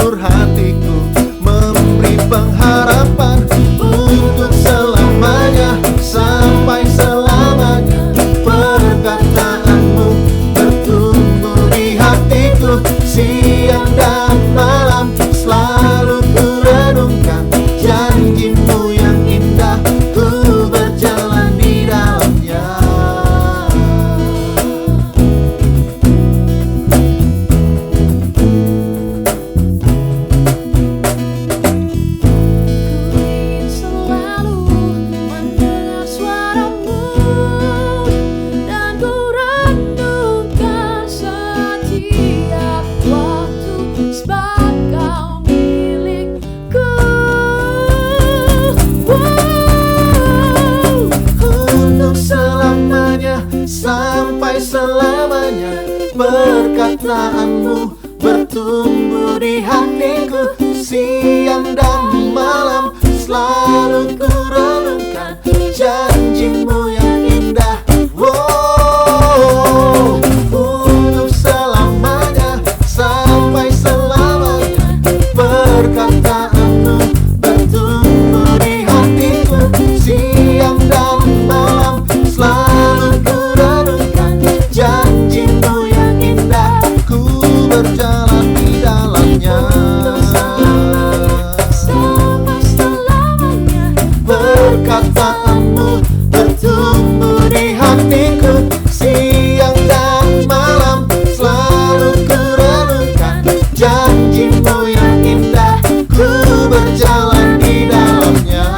Seluruh hatiku memberi pengharapan untuk selamanya, sampai selamanya. Perkataanmu bertumbuh di hatiku, siang dan malam selalu ku renungkan. Janjimu yang indah, ku berjalan di dalamnya. Sampai selamanya, perkataanmu bertumbuh di hatiku, siang dan malam selalu ku renungkan. Janjimu yang indah, wow, untuk selamanya, sampai selamanya. Perkataanmu bertumbuh di hatiku, siang dan malam selalu ku renungkan. Janjimu yang indah, ku berjalan di dalamnya. Sampai selamanya, perkataanmu bertumbuh di hatiku, siang dan malam selalu ku renungkan. Janjimu yang indah, ku berjalan di dalamnya.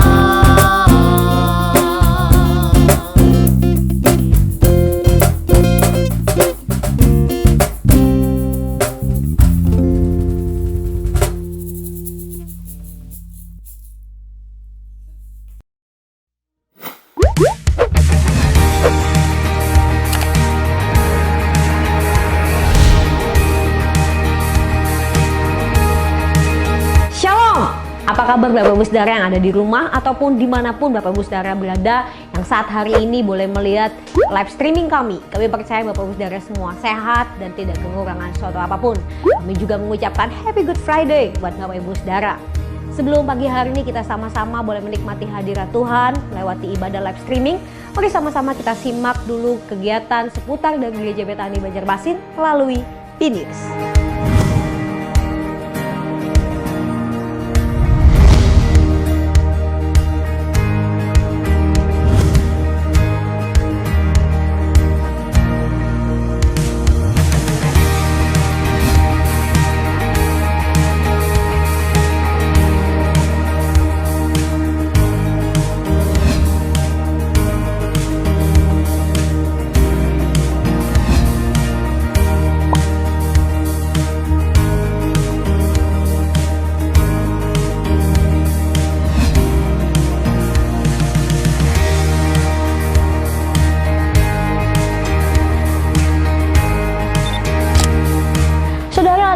Shalom! Apa kabar Bapak Ibu Saudara yang ada di rumah ataupun dimanapun Bapak Ibu Saudara berada yang saat hari ini boleh melihat live streaming kami. Kami percaya Bapak Ibu Saudara semua sehat dan tidak kekurangan suatu apapun. Kami juga mengucapkan Happy Good Friday buat Bapak Ibu Saudara. Sebelum pagi hari ini kita sama-sama boleh menikmati hadirat Tuhan melewati ibadah live streaming. Mari sama-sama kita simak dulu kegiatan seputar dari Gereja Betani Banjarmasin melalui B-News.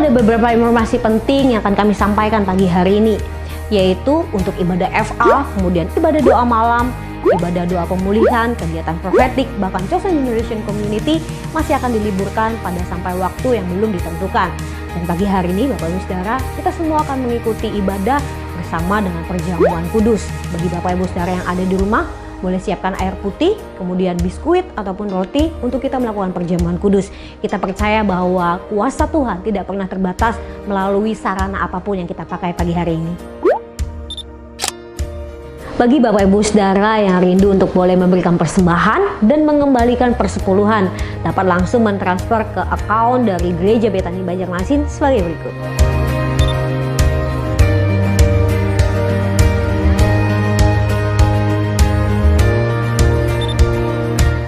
Beberapa informasi penting yang akan kami sampaikan pagi hari ini, yaitu untuk ibadah FA, kemudian ibadah doa malam, ibadah doa pemulihan, kegiatan profetik, bahkan Chosen Generation Community masih akan diliburkan pada sampai waktu yang belum ditentukan. Dan pagi hari ini Bapak Ibu Saudara, kita semua akan mengikuti ibadah bersama dengan perjamuan kudus. Bagi Bapak Ibu Saudara yang ada di rumah, boleh siapkan air putih, kemudian biskuit ataupun roti untuk kita melakukan perjamuan kudus. Kita percaya bahwa kuasa Tuhan tidak pernah terbatas melalui sarana apapun yang kita pakai pagi hari ini. Bagi Bapak Ibu Saudara yang rindu untuk boleh memberikan persembahan dan mengembalikan persepuluhan, dapat langsung mentransfer ke akun dari Gereja Betani Banjarmasin sebagai berikut.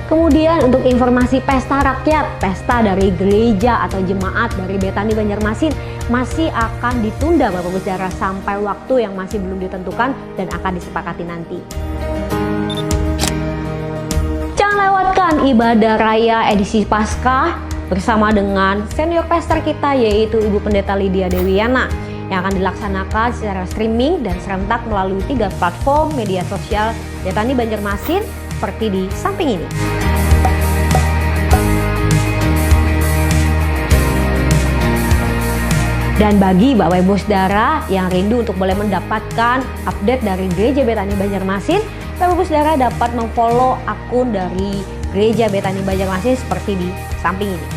Kemudian untuk informasi pesta rakyat, pesta dari gereja atau jemaat dari Betani Banjarmasin masih akan ditunda Bapak Ibu Saudara sampai waktu yang masih belum ditentukan dan akan disepakati nanti. Jangan lewatkan ibadah raya edisi Paskah bersama dengan senior pastor kita yaitu Ibu Pendeta Lydia Dewiana yang akan dilaksanakan secara streaming dan serentak melalui 3 platform media sosial Betani Banjarmasin seperti di samping ini. Dan bagi Bapak Ibu Saudara yang rindu untuk boleh mendapatkan update dari Gereja Betani Banjarmasin, Bapak Ibu Saudara dapat memfollow akun dari Gereja Betani Banjarmasin seperti di samping ini.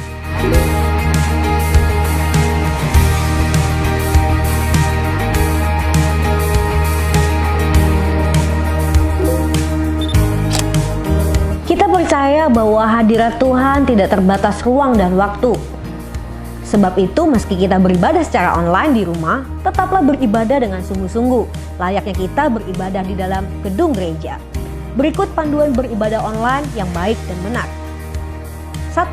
Kita percaya bahwa hadirat Tuhan tidak terbatas ruang dan waktu. Sebab itu meski kita beribadah secara online di rumah, tetaplah beribadah dengan sungguh-sungguh, layaknya kita beribadah di dalam gedung gereja. Berikut panduan beribadah online yang baik dan benar. 1.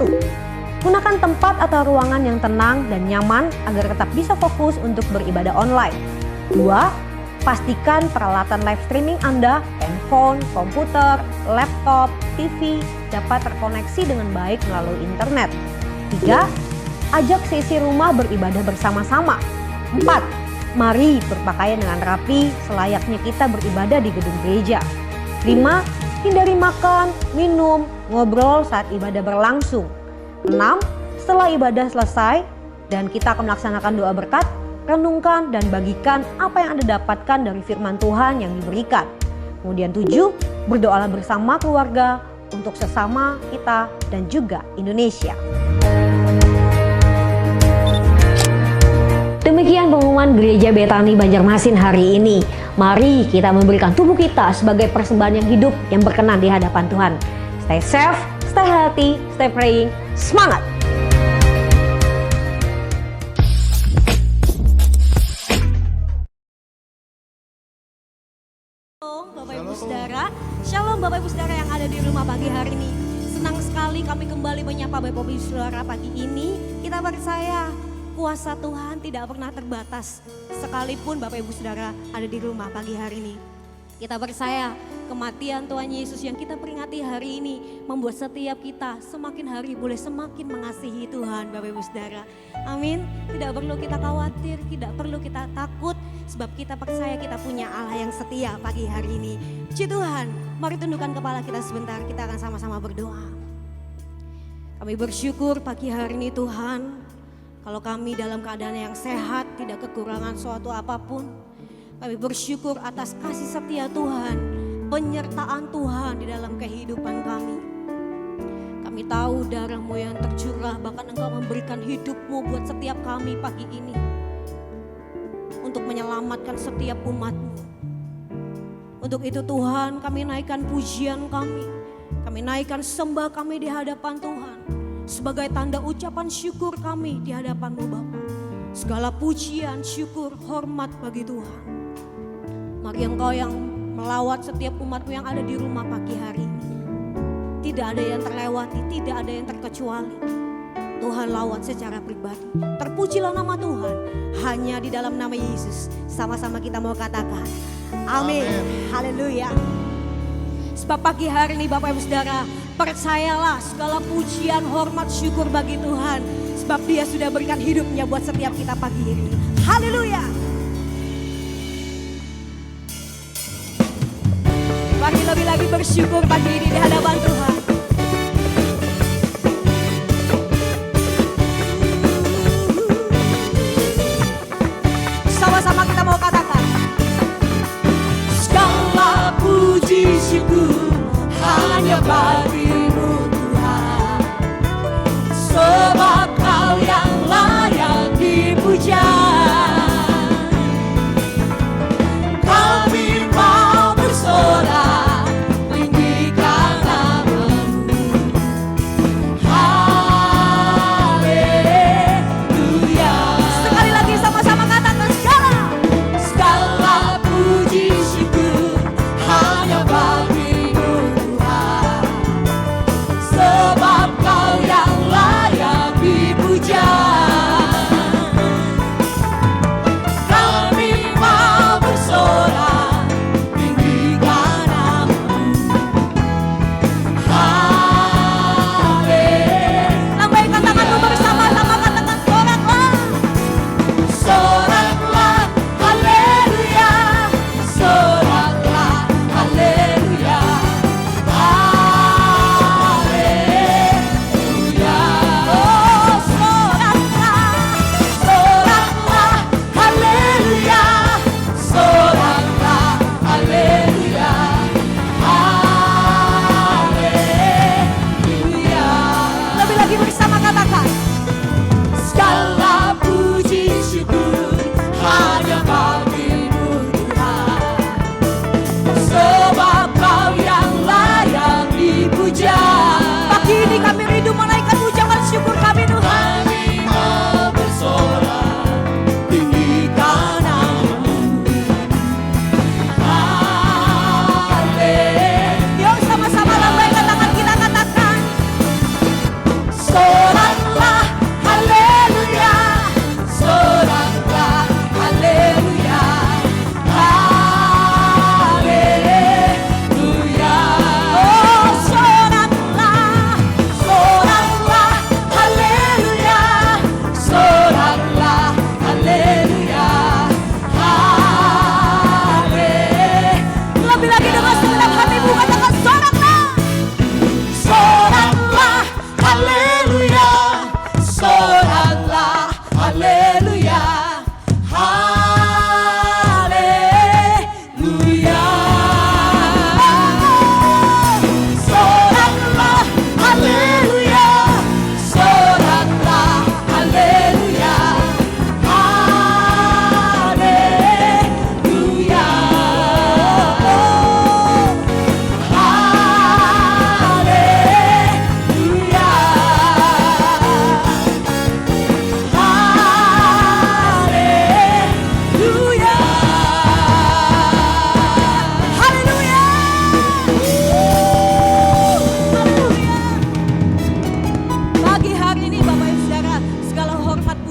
Gunakan tempat atau ruangan yang tenang dan nyaman agar tetap bisa fokus untuk beribadah online. 2. Pastikan peralatan live streaming Anda, handphone, komputer, laptop, TV dapat terkoneksi dengan baik melalui internet. 3. Ajak sesi rumah beribadah bersama-sama. 4. Mari berpakaian dengan rapi selayaknya kita beribadah di gedung gereja. 5. Hindari makan, minum, ngobrol saat ibadah berlangsung. 6. Setelah ibadah selesai dan kita akan melaksanakan doa berkat, renungkan dan bagikan apa yang Anda dapatkan dari firman Tuhan yang diberikan. Kemudian 7. Berdoalah bersama keluarga untuk sesama kita dan juga Indonesia. Demikian pengumuman Gereja Betani Banjarmasin hari ini. Mari kita memberikan tubuh kita sebagai persembahan yang hidup yang berkenan di hadapan Tuhan. Stay safe, stay healthy, stay praying. Semangat! Shalom Bapak Ibu Saudara, Shalom Bapak Ibu Saudara yang ada di rumah pagi hari ini. Senang sekali kami kembali menyapa Bapak Ibu Saudara pagi ini. Kita percaya kuasa Tuhan tidak pernah terbatas sekalipun Bapak Ibu Saudara ada di rumah pagi hari ini. Kita percaya kematian Tuhan Yesus yang kita peringati hari ini membuat setiap kita semakin hari boleh semakin mengasihi Tuhan Bapak Ibu Saudara. Amin. Tidak perlu kita khawatir, tidak perlu kita takut sebab kita percaya kita punya Allah yang setia pagi hari ini. Puji Tuhan, mari tundukkan kepala kita sebentar, kita akan sama-sama berdoa. Kami bersyukur pagi hari ini Tuhan. Kalau kami dalam keadaan yang sehat, tidak kekurangan suatu apapun. Kami bersyukur atas kasih setia Tuhan, penyertaan Tuhan di dalam kehidupan kami. Kami tahu darah-Mu yang tercurah, bahkan Engkau memberikan hidup-Mu buat setiap kami pagi ini. Untuk menyelamatkan setiap umat-Mu. Untuk itu Tuhan kami naikkan pujian kami. Kami naikkan sembah kami di hadapan Tuhan. Sebagai tanda ucapan syukur kami di hadapan-Mu Bapa. Segala pujian, syukur, hormat bagi Tuhan. Mari Engkau yang melawat setiap umat-Mu yang ada di rumah pagi hari ini. Tidak ada yang terlewati, tidak ada yang terkecuali. Tuhan lawat secara pribadi. Terpujilah nama Tuhan. Hanya di dalam nama Yesus. Sama-sama kita mau katakan. Amin. Haleluya. Sebab pagi hari ini Bapak Ibu Saudara, percayalah segala pujian, hormat, syukur bagi Tuhan. Sebab Dia sudah berikan hidupnya buat setiap kita pagi ini. Haleluya. Mari lebih lagi bersyukur pagi ini di hadapan Tuhan. Sama-sama kita mau katakan. Segala puji syukur hanya bagi-Mu Tuhan, sebab Kau yang layak dipuja. Kami mau bersorak meninggikan nama-Mu.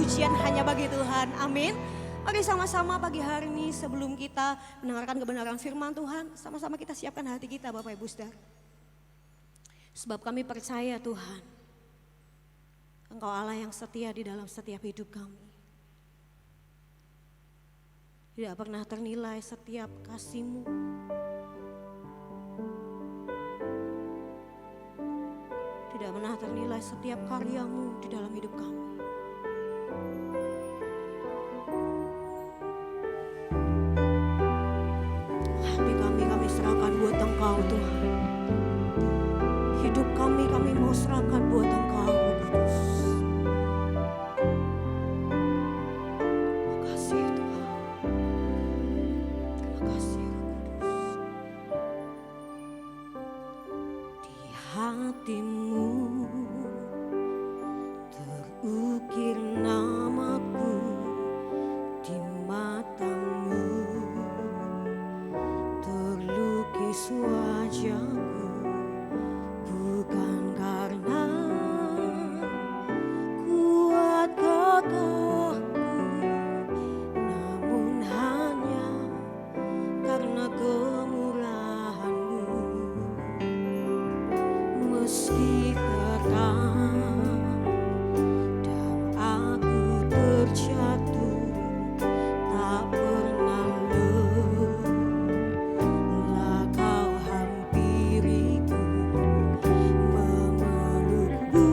pujian hanya bagi Tuhan. Amin. Mari sama-sama pagi hari ini sebelum kita mendengarkan kebenaran firman Tuhan, sama-sama kita siapkan hati kita Bapak Ibu Saudara. Sebab kami percaya Tuhan, Engkau Allah yang setia di dalam setiap hidup kami. Tidak pernah ternilai setiap kasih-Mu. Tidak pernah ternilai setiap karya-Mu di dalam hidup kami. Hati kami serahkan buat Engkau Tuhan. Hidup kami mau serahkan buat Engkau Roh Kudus. Terima kasih Tuhan. Terima kasih Roh Kudus. Di hatimu terukir namaku, di matamu terlukis wajahku, bukan karena kuat kokohku, namun hanya karena kemurahan-Mu. Meski terang dan aku terjatuh, tak pernah lelah Kau hampiriku, memelukku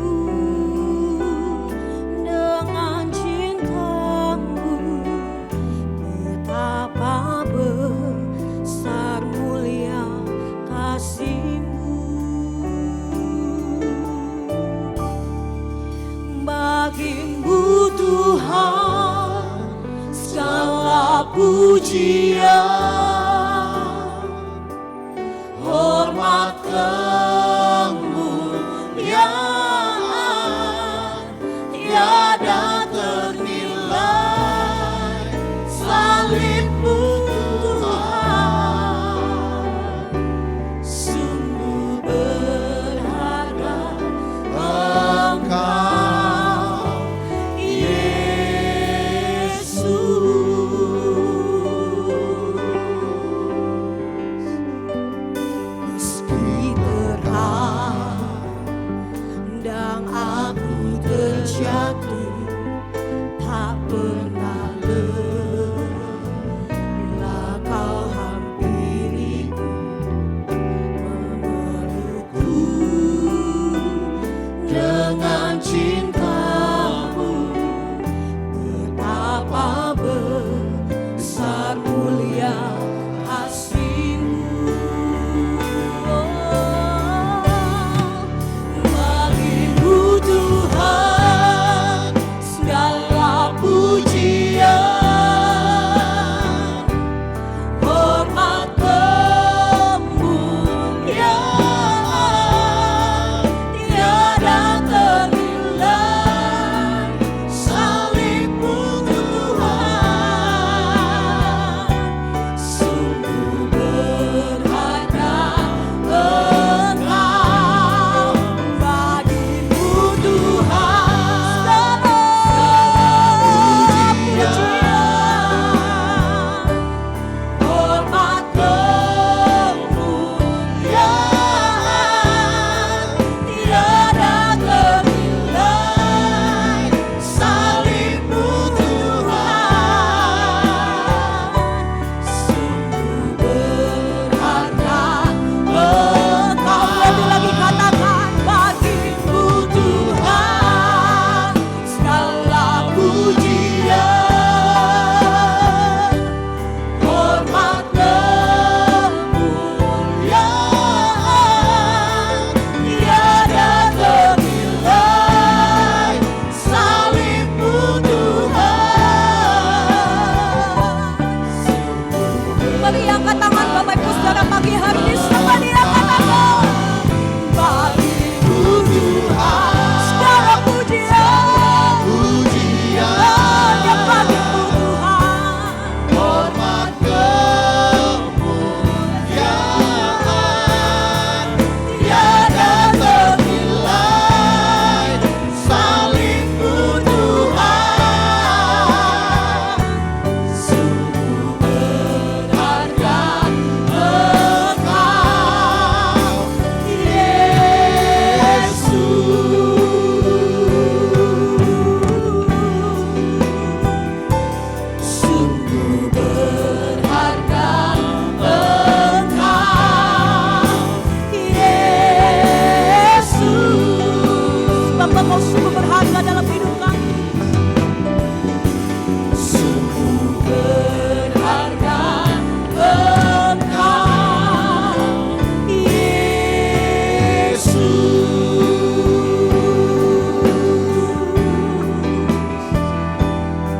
dengan cinta-Mu. Betapa besar mulia kasih-Mu. Bagi-Mu Tuhan segala pujian, hormat kemuliaan tiada ternilai. Salib-Mu Tuhan sungguh berharga. Engkau Meski terhadang aku terjatuh, tak pernah lelah Kau hampiriku, memelukku dengan cinta-Mu. Betapa besar mulia kasih-Mu. Bagi-Mu Tuhan segala pujian, hormat kemuliaan tiada ternilai. Kau sungguh berharga dalam hidup kami. Sungguh berharga Engkau, Yesus.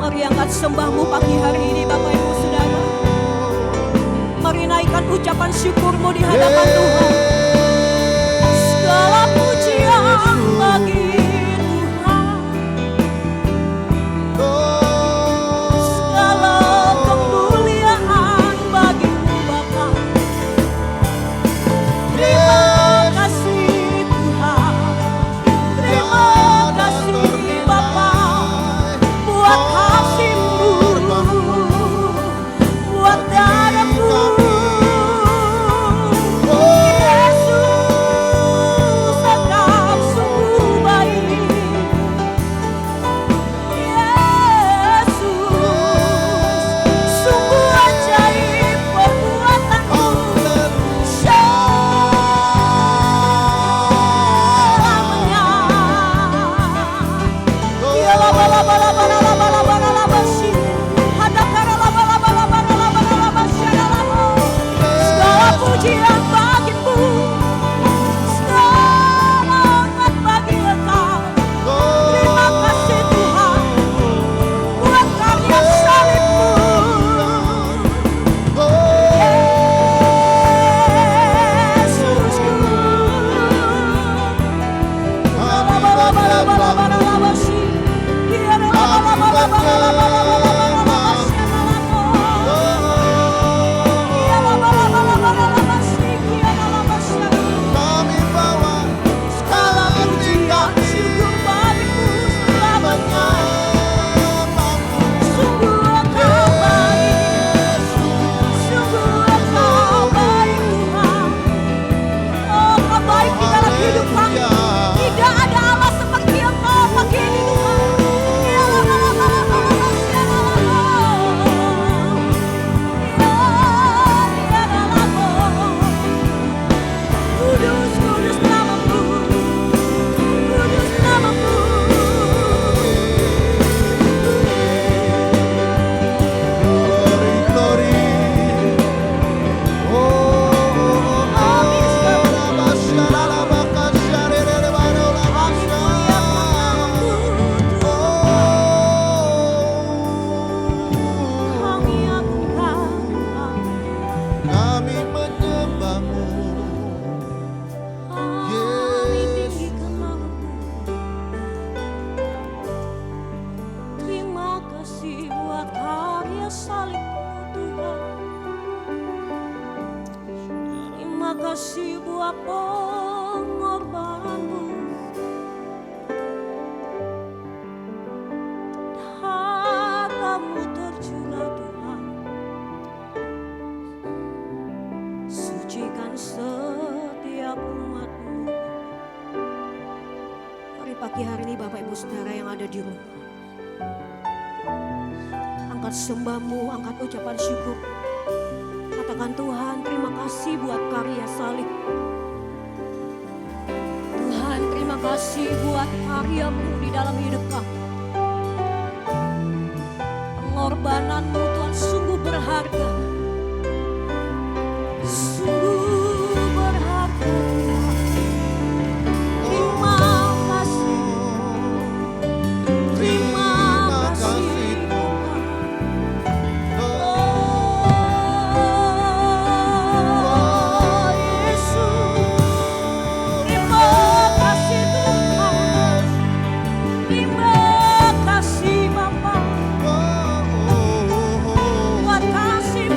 Mari angkat sembahmu pagi hari ini Bapak Ibu Saudara. Mari naikkan ucapan syukurmu di hadapan Tuhan. Segala pujian bagi Tuhan, segala kemuliaan bagi-Mu Bapa. Terima kasih Tuhan, terima kasih Bapa, buat kasih-Mu, buat darah-Mu. Yesus, Engkau sungguh baik. Yesus, sungguh ajaib perbuatan-Mu. Selamanya. Segala pujian bagi-Mu, segala hormat bagi Engkau. Terima kasih Tuhan buat karya salib-Mu. Yesusku. Kami bawa segala pujian Syukur bagi-Mu selamanya. Sungguh Engkau baik, sungguh Engkau baik Tuhan. Oh, Engkau baik di dalam hidup kami. Tidak ada Allah seperti Engkau pagi ini Tuhan. Kudus, kudus namamu, kudus namamu. Glory, glory. Kami agungkan Kami menyembah-Mu, kami tinggikan namamu. Terima kasih buat karya salib-Mu Tuhan. Terima kasih buat pengorbanan-Mu. Darah-Mu tercurah Tuhan. Sucikan setiap umat-Mu. Mari pagi hari ini Bapak Ibu Saudara yang ada di rumah, angkat sembahmu, angkat ucapan syukur. Katakan Tuhan, terima kasih buat karya salib. Tuhan, terima kasih buat karya-Mu di dalam hidup kami. Pengorbanan-Mu Tuhan sungguh berharga. Sungguh berharga Tuhan. Terima kasih. Terima kasih Tuhan. Oh Yesus. Terima kasih Tuhan. Terima kasih Bapa. Buat kasih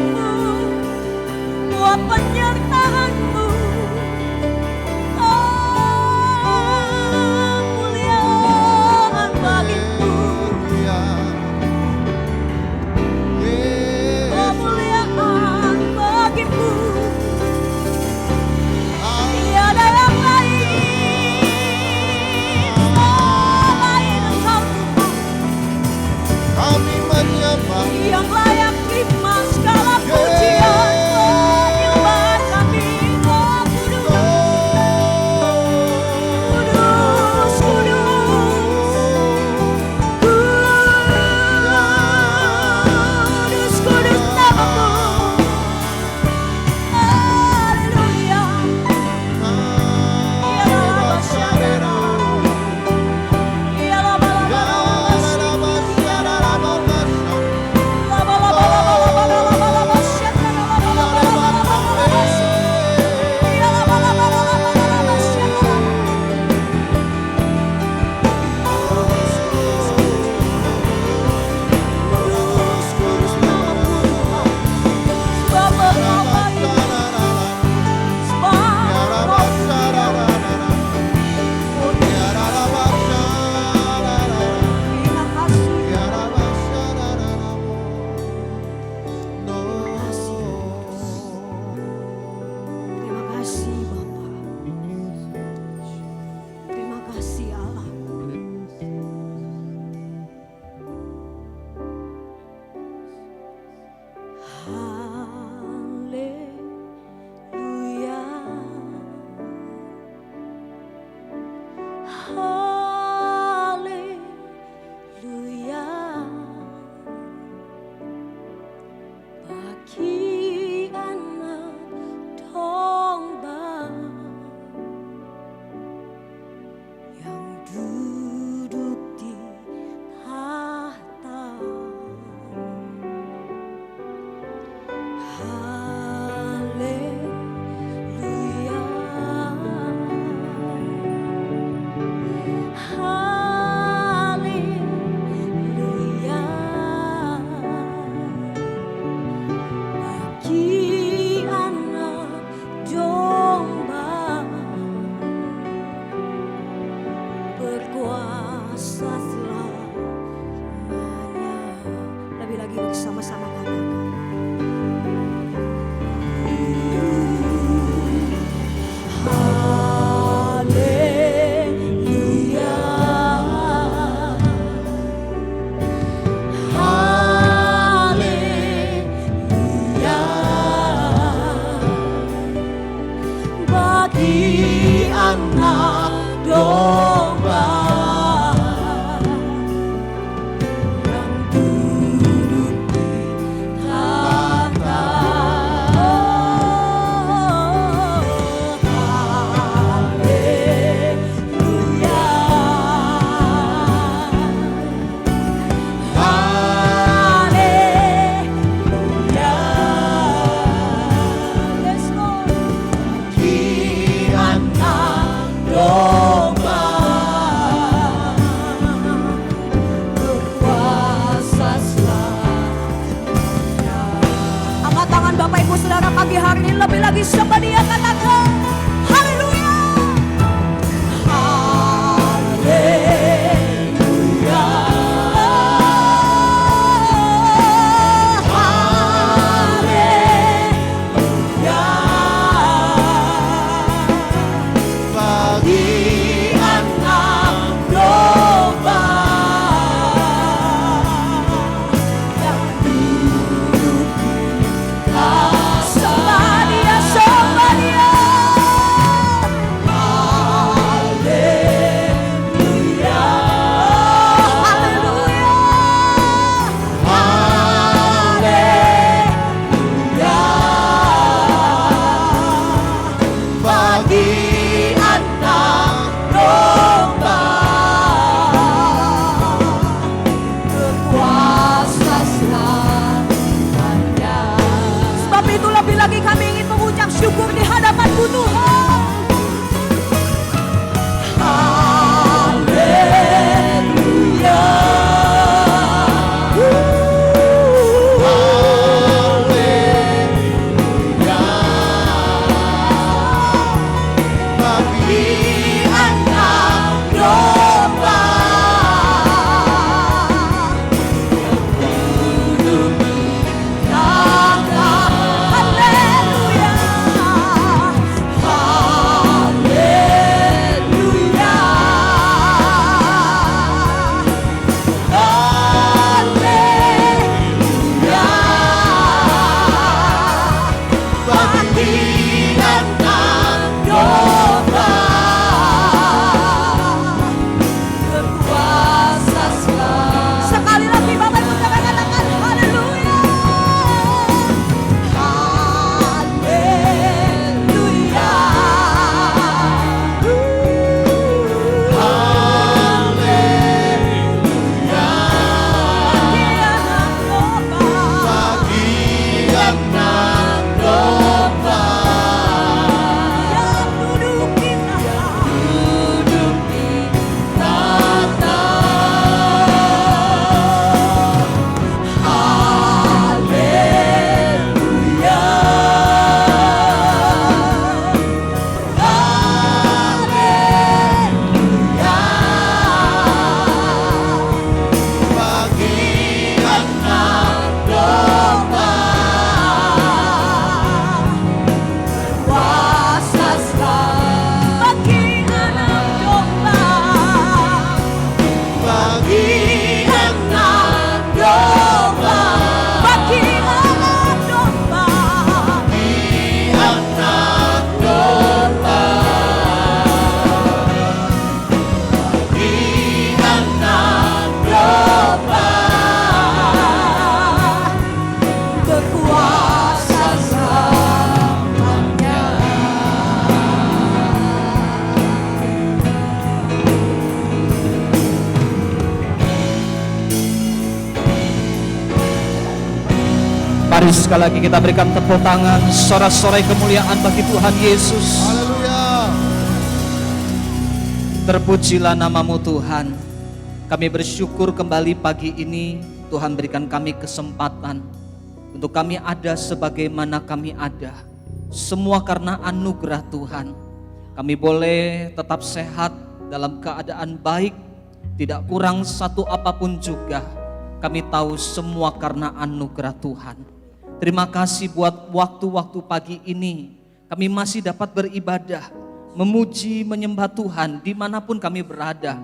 berkuasa selamanya. Lebih lagi bersama-sama katakan. Bagi anak domba Yang duduk di tahta. Haleluya. Haleluya. Yes, Lord. bagi anak domba Berkuasa selamanya. Angkat tangan Bapak Ibu Saudara pagi hari ini, lebih lagi sembah Dia, katakan haleluya. Haleluya. Haleluya. bagi Anak domba yang duduk di atas. Sembah Dia, sembah Dia. Haleluya. Haleluya. Haleluya. bagi Anak domba berkuasa selamanya. Sebab itu lebih lagi kami ingin mengucap syukur di hadapan-Mu Tuhan. Haleluya. bagi Anak domba duduk di tahta. Haleluya. Haleluya. Haleluya. bagi Anak domba berkuasa selamanya. Sekali lagi Bapak Ibu Saudara katakan haleluya. Haleluya. Bagi anak domba. bagi anak domba Yang duduk di tahta. Haleluya. Haleluya. bagi anak domba Kuasa selamanya. Bagi anak domba. bagi Anak domba. Bagi anak domba. anak domba bagi anak Domba berkuasa selamanya. Mari sekali lagi kita berikan tepuk tangan, sorak-sorai kemuliaan bagi Tuhan Yesus. haleluya. Terpujilah nama-Mu Tuhan. Kami bersyukur kembali pagi ini Tuhan berikan kami kesempatan untuk kami ada sebagaimana kami ada. Semua karena anugerah Tuhan. Kami boleh tetap sehat dalam keadaan baik, tidak kurang satu apapun juga. Kami tahu semua karena anugerah Tuhan. Terima kasih buat waktu-waktu pagi ini. Kami masih dapat beribadah, memuji, menyembah Tuhan dimanapun kami berada.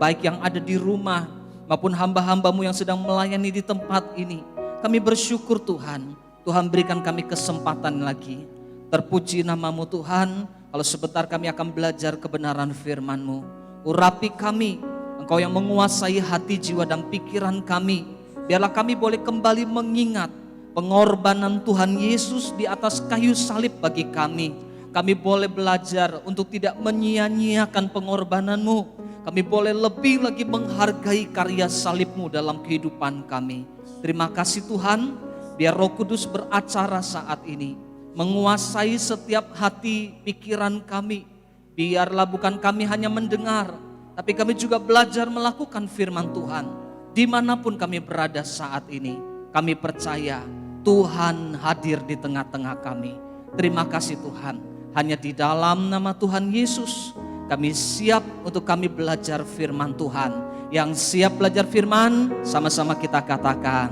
Baik yang ada di rumah maupun hamba-hambamu yang sedang melayani di tempat ini. Kami bersyukur Tuhan, Tuhan berikan kami kesempatan lagi. Terpuji namamu Tuhan, kalau sebentar kami akan belajar kebenaran firman-Mu. Urapi kami, Engkau yang menguasai hati, jiwa dan pikiran kami. Biarlah kami boleh kembali mengingat pengorbanan Tuhan Yesus di atas kayu salib bagi kami. Kami boleh belajar untuk tidak menyia-nyiakan pengorbanan-Mu. Kami boleh lebih lagi menghargai karya salib-Mu dalam kehidupan kami. Terima kasih Tuhan, biar Roh Kudus beracara saat ini, menguasai setiap hati pikiran kami. Biarlah bukan kami hanya mendengar, tapi kami juga belajar melakukan firman Tuhan. Dimanapun kami berada saat ini, kami percaya Tuhan hadir di tengah-tengah kami. Terima kasih Tuhan, hanya di dalam nama Tuhan Yesus kami siap untuk kami belajar firman Tuhan. Yang siap belajar firman, sama-sama kita katakan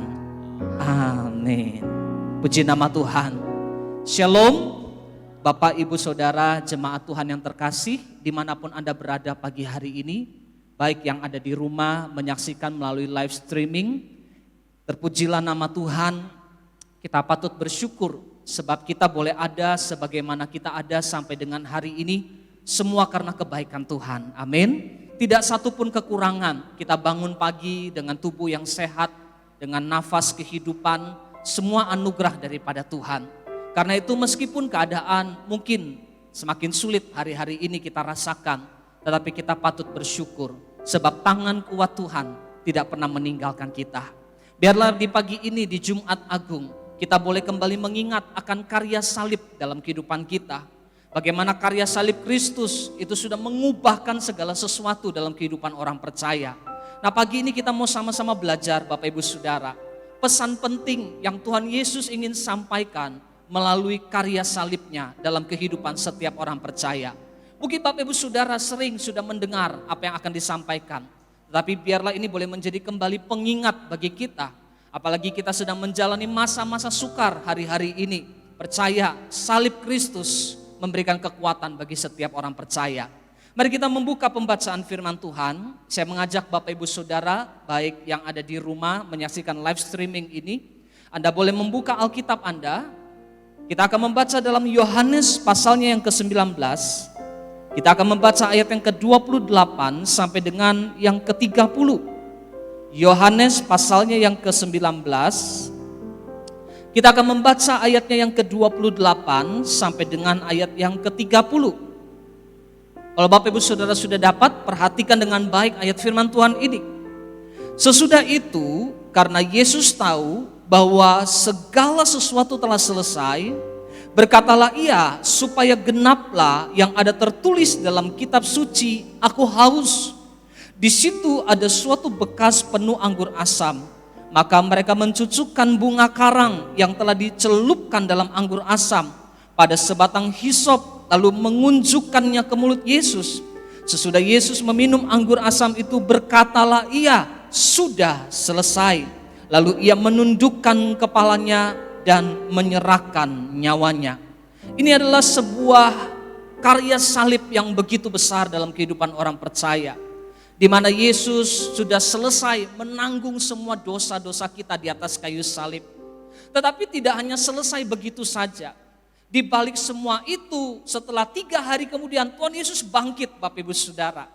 amin. Puji nama Tuhan. Shalom Bapak Ibu Saudara jemaat Tuhan yang terkasih, dimanapun Anda berada pagi hari ini, baik yang ada di rumah menyaksikan melalui live streaming. Terpujilah nama Tuhan. Kita patut bersyukur sebab kita boleh ada sebagaimana kita ada sampai dengan hari ini. Semua karena kebaikan Tuhan, amin. Tidak satu pun kekurangan. Kita bangun pagi dengan tubuh yang sehat, dengan nafas kehidupan, semua anugerah daripada Tuhan. Karena itu meskipun keadaan mungkin semakin sulit hari-hari ini kita rasakan, tetapi kita patut bersyukur sebab tangan kuat Tuhan tidak pernah meninggalkan kita. Biarlah di pagi ini di Jumat Agung kita boleh kembali mengingat akan karya salib dalam kehidupan kita. Bagaimana karya salib Kristus itu sudah mengubahkan segala sesuatu dalam kehidupan orang percaya. Nah pagi ini kita mau sama-sama belajar Bapak Ibu Saudara. Pesan penting yang Tuhan Yesus ingin sampaikan melalui karya salibnya dalam kehidupan setiap orang percaya. Mungkin Bapak Ibu Saudara sering sudah mendengar apa yang akan disampaikan. Tetapi biarlah ini boleh menjadi kembali pengingat bagi kita. Apalagi kita sedang menjalani masa-masa sukar hari-hari ini. Percaya salib Kristus memberikan kekuatan bagi setiap orang percaya. Mari kita membuka pembacaan firman Tuhan. Saya mengajak Bapak Ibu Saudara, baik yang ada di rumah menyaksikan live streaming ini, Anda boleh membuka Alkitab Anda. Kita akan membaca dalam Yohanes pasalnya yang ke-19. Kita akan membaca ayat yang ke-28 sampai dengan yang ke-30. Yohanes pasalnya yang ke-19. Kita akan membaca ayatnya yang ke-28 sampai dengan ayat yang ke-30. Kalau Bapak Ibu Saudara sudah dapat, perhatikan dengan baik ayat firman Tuhan ini. Sesudah itu, karena Yesus tahu bahwa segala sesuatu telah selesai, berkatalah ia supaya genaplah yang ada tertulis dalam kitab suci, aku haus. Di situ ada suatu bekas penuh anggur asam. Maka mereka mencucukkan bunga karang yang telah dicelupkan dalam anggur asam pada sebatang hisop, lalu mengunjukkannya ke mulut Yesus. Sesudah Yesus meminum anggur asam itu, berkatalah ia, sudah selesai. Lalu ia menundukkan kepalanya dan menyerahkan nyawanya. Ini adalah sebuah karya salib yang begitu besar dalam kehidupan orang percaya, di mana Yesus sudah selesai menanggung semua dosa-dosa kita di atas kayu salib. Tetapi tidak hanya selesai begitu saja. Di balik semua itu, setelah 3 hari kemudian Tuhan Yesus bangkit Bapak Ibu Saudara.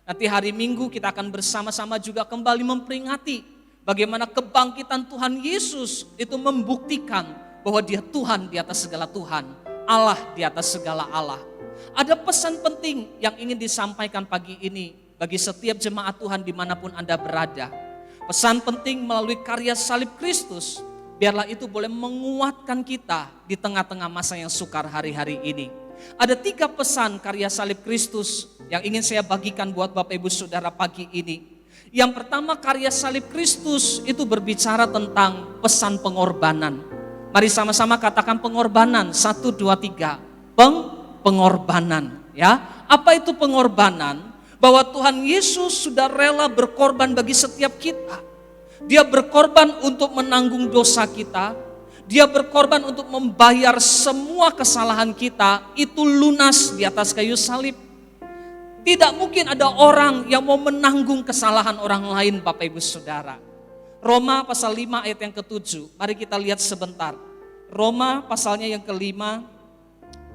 Nanti hari Minggu kita akan bersama-sama juga kembali memperingati bagaimana kebangkitan Tuhan Yesus itu membuktikan bahwa Dia Tuhan di atas segala Tuhan, Allah di atas segala Allah. Ada pesan penting yang ingin disampaikan pagi ini bagi setiap jemaat Tuhan dimanapun Anda berada. Pesan penting melalui karya salib Kristus, biarlah itu boleh menguatkan kita di tengah-tengah masa yang sukar hari-hari ini. Ada 3 pesan karya salib Kristus yang ingin saya bagikan buat Bapak Ibu Saudara pagi ini. Yang pertama, karya salib Kristus itu berbicara tentang pesan pengorbanan. Mari sama-sama katakan pengorbanan. 1, 2, 3. Pengorbanan. Ya, apa itu pengorbanan? bahwa Tuhan Yesus sudah rela berkorban bagi setiap kita. Dia berkorban untuk menanggung dosa kita. Dia berkorban untuk membayar semua kesalahan kita. Itu lunas di atas kayu salib. Tidak mungkin ada orang yang mau menanggung kesalahan orang lain, Bapak Ibu Saudara. Roma pasal 5 ayat yang ke-7. Mari kita lihat sebentar. Roma pasalnya yang ke-5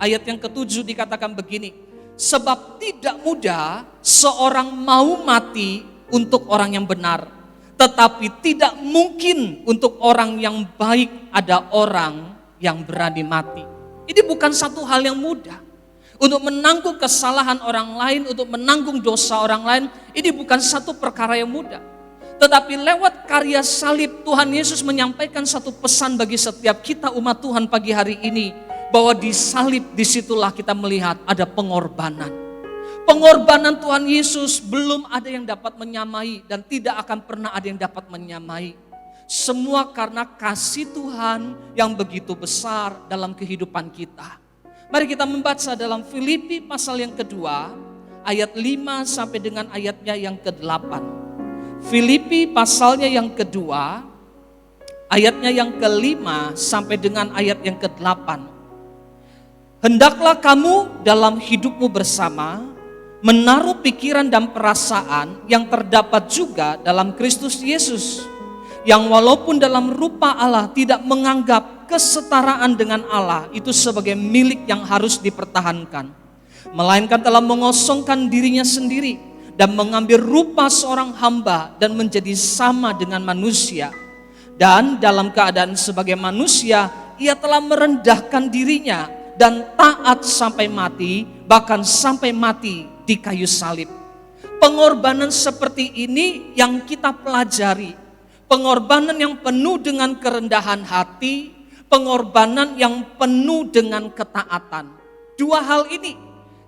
ayat yang ke-7 dikatakan begini. Sebab tidak mudah seorang mau mati untuk orang yang benar. Tetapi tidak mungkin untuk orang yang baik ada orang yang berani mati. Ini bukan satu hal yang mudah. Untuk menanggung kesalahan orang lain, untuk menanggung dosa orang lain, ini bukan satu perkara yang mudah. Tetapi lewat karya salib Tuhan Yesus menyampaikan satu pesan bagi setiap kita umat Tuhan pagi hari ini. Bahwa di salib disitulah kita melihat ada pengorbanan. Pengorbanan Tuhan Yesus belum ada yang dapat menyamai dan tidak akan pernah ada yang dapat menyamai. Semua karena kasih Tuhan yang begitu besar dalam kehidupan kita. Mari kita membaca dalam Filipi pasal yang kedua, ayat 5 sampai dengan ayatnya yang ke-8. Filipi pasalnya yang kedua, ayatnya yang ke-5 sampai dengan ayat yang ke-8. Hendaklah kamu dalam hidupmu bersama menaruh pikiran dan perasaan yang terdapat juga dalam Kristus Yesus. Yang walaupun dalam rupa Allah tidak menganggap kesetaraan dengan Allah itu sebagai milik yang harus dipertahankan. Melainkan telah mengosongkan dirinya sendiri dan mengambil rupa seorang hamba dan menjadi sama dengan manusia. Dan dalam keadaan sebagai manusia ia telah merendahkan dirinya dan taat sampai mati, bahkan sampai mati di kayu salib. Pengorbanan seperti ini yang kita pelajari. Pengorbanan yang penuh dengan kerendahan hati, pengorbanan yang penuh dengan ketaatan. Dua hal ini,